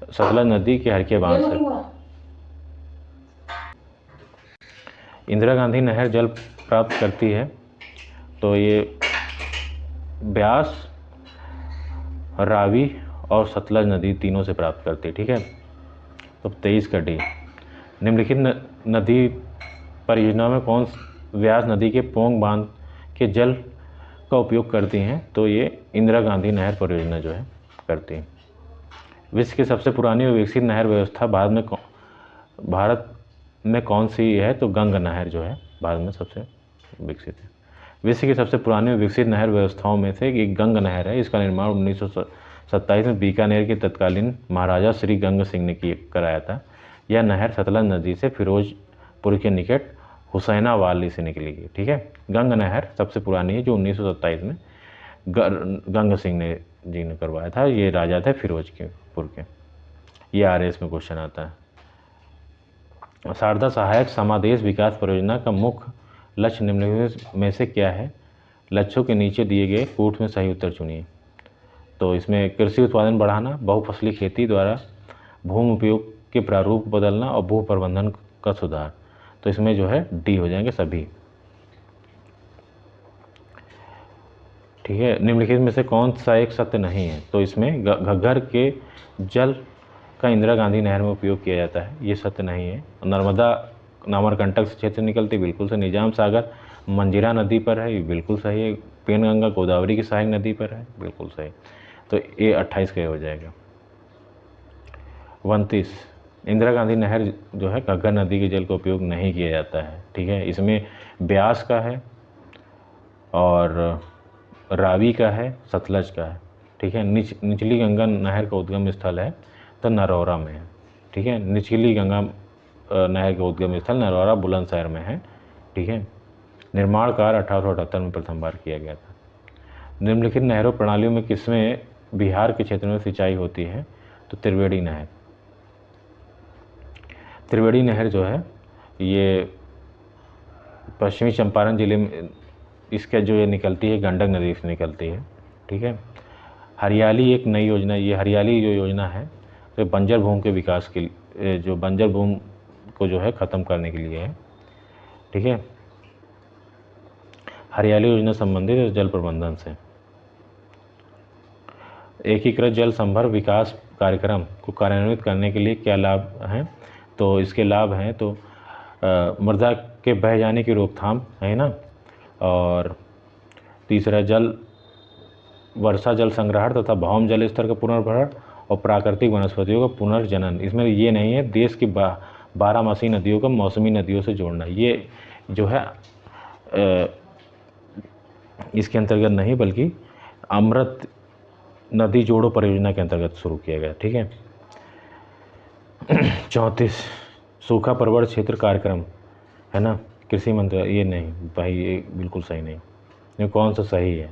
सतलज नदी के हरिके बांध से। इंदिरा गांधी नहर जल प्राप्त करती है, तो ये ब्यास, रावी और सतलज नदी तीनों से प्राप्त करती है, ठीक है। तो 23 का डी। निम्नलिखित नदी परियोजना में कौन व्यास नदी के पोंग बांध के जल का उपयोग करती हैं? तो ये इंदिरा गांधी नहर परियोजना जो है करती है। विश्व की सबसे पुरानी और विकसित नहर व्यवस्था भारत में कौन सी है? तो गंगा नहर जो है भारत में सबसे विकसित है। विश्व की सबसे पुरानी और विकसित नहर व्यवस्थाओं में से एक गंगा नहर है। इसका निर्माण 1927 में बीकानेर के तत्कालीन महाराजा श्री गंगा सिंह ने कराया था। यह नहर सतलज नदी से फिरोजपुर के निकट हुसैनाबाद से निकली गई। ठीक है, गंगा नहर सबसे पुरानी है, जो 1927 में गंगा सिंह जी ने करवाया था। ये राजा थे फिरोजपुर के। ये RS में क्वेश्चन आता है। शारदा सहायक समादेश विकास परियोजना का मुख्य लक्ष्य निम्नलिखित में से क्या है? लक्ष्यों के नीचे दिए गए कूट में सही उत्तर चुनिए। तो इसमें कृषि उत्पादन बढ़ाना, बहुफसली खेती द्वारा भूमि उपयोग के प्रारूप बदलना और भू प्रबंधन का सुधार। तो इसमें जो है डी हो जाएंगे सभी। ठीक है, निम्नलिखित में से कौन सा एक सत्य नहीं है? तो इसमें घग्गर के जल का इंदिरा गांधी नहर में उपयोग किया जाता है, ये सत्य नहीं है। नर्मदा नामरकंटक से क्षेत्र निकलती, बिल्कुल से। निजाम सागर मंजीरा नदी पर है, ये बिल्कुल सही है। पेनगंगा गोदावरी की सहायक नदी पर है, बिल्कुल सही। तो ये 28 का हो जाएगा। 29 इंदिरा गांधी नहर जो है घग्गर नदी के जल का उपयोग नहीं किया जाता है। ठीक है, इसमें ब्यास का है और रावी का है, सतलज का है। ठीक है, निचली गंगा नहर का उद्गम स्थल है तो नरौरा में है। ठीक है, निचली गंगा नहर का उद्गम स्थल नरौरा बुलंदशहर में है। ठीक है, निर्माण कार्य 1878 में प्रथम बार किया गया था। निम्नलिखित नहरों प्रणालियों में किसमें बिहार के क्षेत्र में सिंचाई होती है? तो त्रिवेणी नहर। त्रिवेणी नहर जो है ये पश्चिमी चंपारण जिले में इसका जो ये निकलती है गंडक नदी से निकलती है। ठीक है, हरियाली एक नई योजना, ये हरियाली जो योजना है तो बंजर भूमि के विकास के लिए, जो बंजर भूमि को जो है ख़त्म करने के लिए है। ठीक है, हरियाली योजना संबंधित है जल प्रबंधन से। एकीकृत जल संभर विकास कार्यक्रम को कार्यान्वित करने के लिए क्या लाभ हैं? तो इसके लाभ हैं तो मृदा के बह जाने की रोकथाम है ना, और तीसरा वर्षा जल संग्रहण तथा भौम जल स्तर का पुनर्भरण और प्राकृतिक वनस्पतियों का पुनर्जनन। इसमें ये नहीं है देश की 12 नदियों को मौसमी नदियों से जोड़ना, ये जो है इसके अंतर्गत नहीं बल्कि अमृत नदी जोड़ो परियोजना के अंतर्गत शुरू किया गया। ठीक है, 34 सूखा प्रवण क्षेत्र कार्यक्रम है ना, कृषि मंत्रालय। ये नहीं भाई, ये बिल्कुल सही नहीं। ये कौन सा सही है?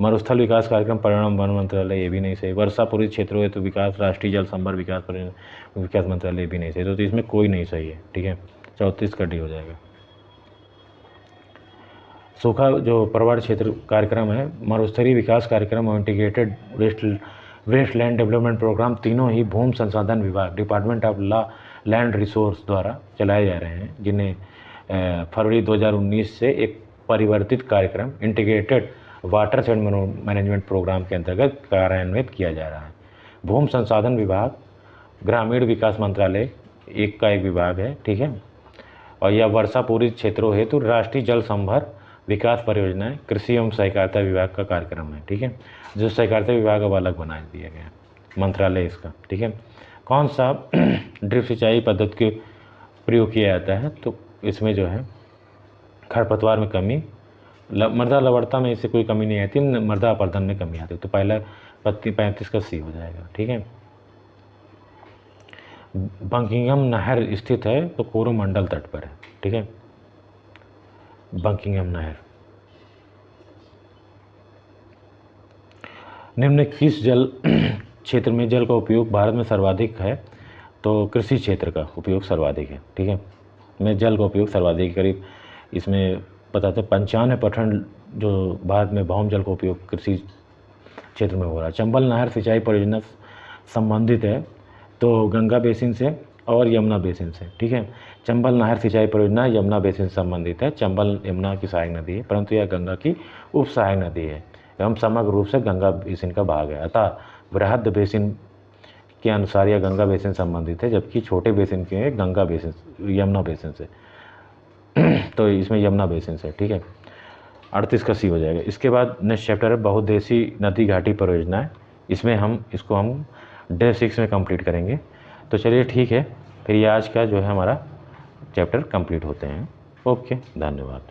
मरुस्थल विकास कार्यक्रम परिणाम वन मंत्रालय, ये भी नहीं सही। वर्षा पूरित क्षेत्रों हेतु विकास राष्ट्रीय जल संभर विकास मंत्रालय, भी नहीं सही। तो इसमें कोई नहीं सही है। ठीक है, 34 का डी हो जाएगा। सूखा जो प्रवण क्षेत्र कार्यक्रम है, मरुस्थलीय विकास कार्यक्रम और इंटीग्रेटेड वेस्टलैंड डेवलपमेंट प्रोग्राम, तीनों ही भूमि संसाधन विभाग डिपार्टमेंट ऑफ लैंड रिसोर्स द्वारा चलाए जा रहे हैं, जिन्हें फरवरी 2019 से एक परिवर्तित कार्यक्रम integrated watershed management programme के अंतर्गत कार्यान्वित किया जा रहा है। भूमि संसाधन विभाग ग्रामीण विकास मंत्रालय एक का एक विभाग है। ठीक है, और यह वर्षा पूरित क्षेत्रों हेतु राष्ट्रीय जल संभर विकास परियोजनाएं कृषि एवं सहकारिता विभाग का कार्यक्रम है। ठीक है, जो सहकारिता विभाग अब अलग बना दिया गया मंत्रालय इसका। ठीक है, कौन सा ड्रिप सिंचाई पद्धति के प्रयोग किया जाता है? तो इसमें जो है खरपतवार में कमी, मृदा लवणता में इससे कोई कमी नहीं आती, मृदा अपर्दन में कमी आती है। तो पहला 35 का सी हो जाएगा। ठीक है, बंकिंघम नहर स्थित है तो कोरोमंडल तट पर है। ठीक है, बंकिंघम नहर। निम्न किस जल क्षेत्र में जल का उपयोग भारत में सर्वाधिक है? तो कृषि क्षेत्र का उपयोग सर्वाधिक है। ठीक है, में जल का उपयोग सर्वाधिक, करीब इसमें बताते 95% जो भारत में भौम जल का उपयोग कृषि क्षेत्र में हो रहा है। चंबल नहर सिंचाई परियोजना संबंधित है तो गंगा बेसिन से और यमुना बेसिन से। ठीक है, चंबल नहर सिंचाई परियोजना यमुना बेसिन से संबंधित है। चंबल यमुना की सहायक नदी है, परंतु यह गंगा की उप सहायक नदी है एवं समग्र रूप से गंगा बेसिन का भाग है। अतः बृहद बेसिन के अनुसार या गंगा बेसिन संबंधित है, जबकि छोटे बेसिन के हैं गंगा बेसिन, यमुना बेसिन से। तो इसमें यमुना बेसिन से, ठीक है। 38 का सी हो जाएगा। इसके बाद नेक्स्ट चैप्टर है बहुउद्देशीय नदी घाटी परियोजनाएं। इसमें हम डे 6 में कंप्लीट करेंगे। तो चलिए ठीक है, फिर ये आज का जो है हमारा चैप्टर कंप्लीट होते हैं। ओके, धन्यवाद।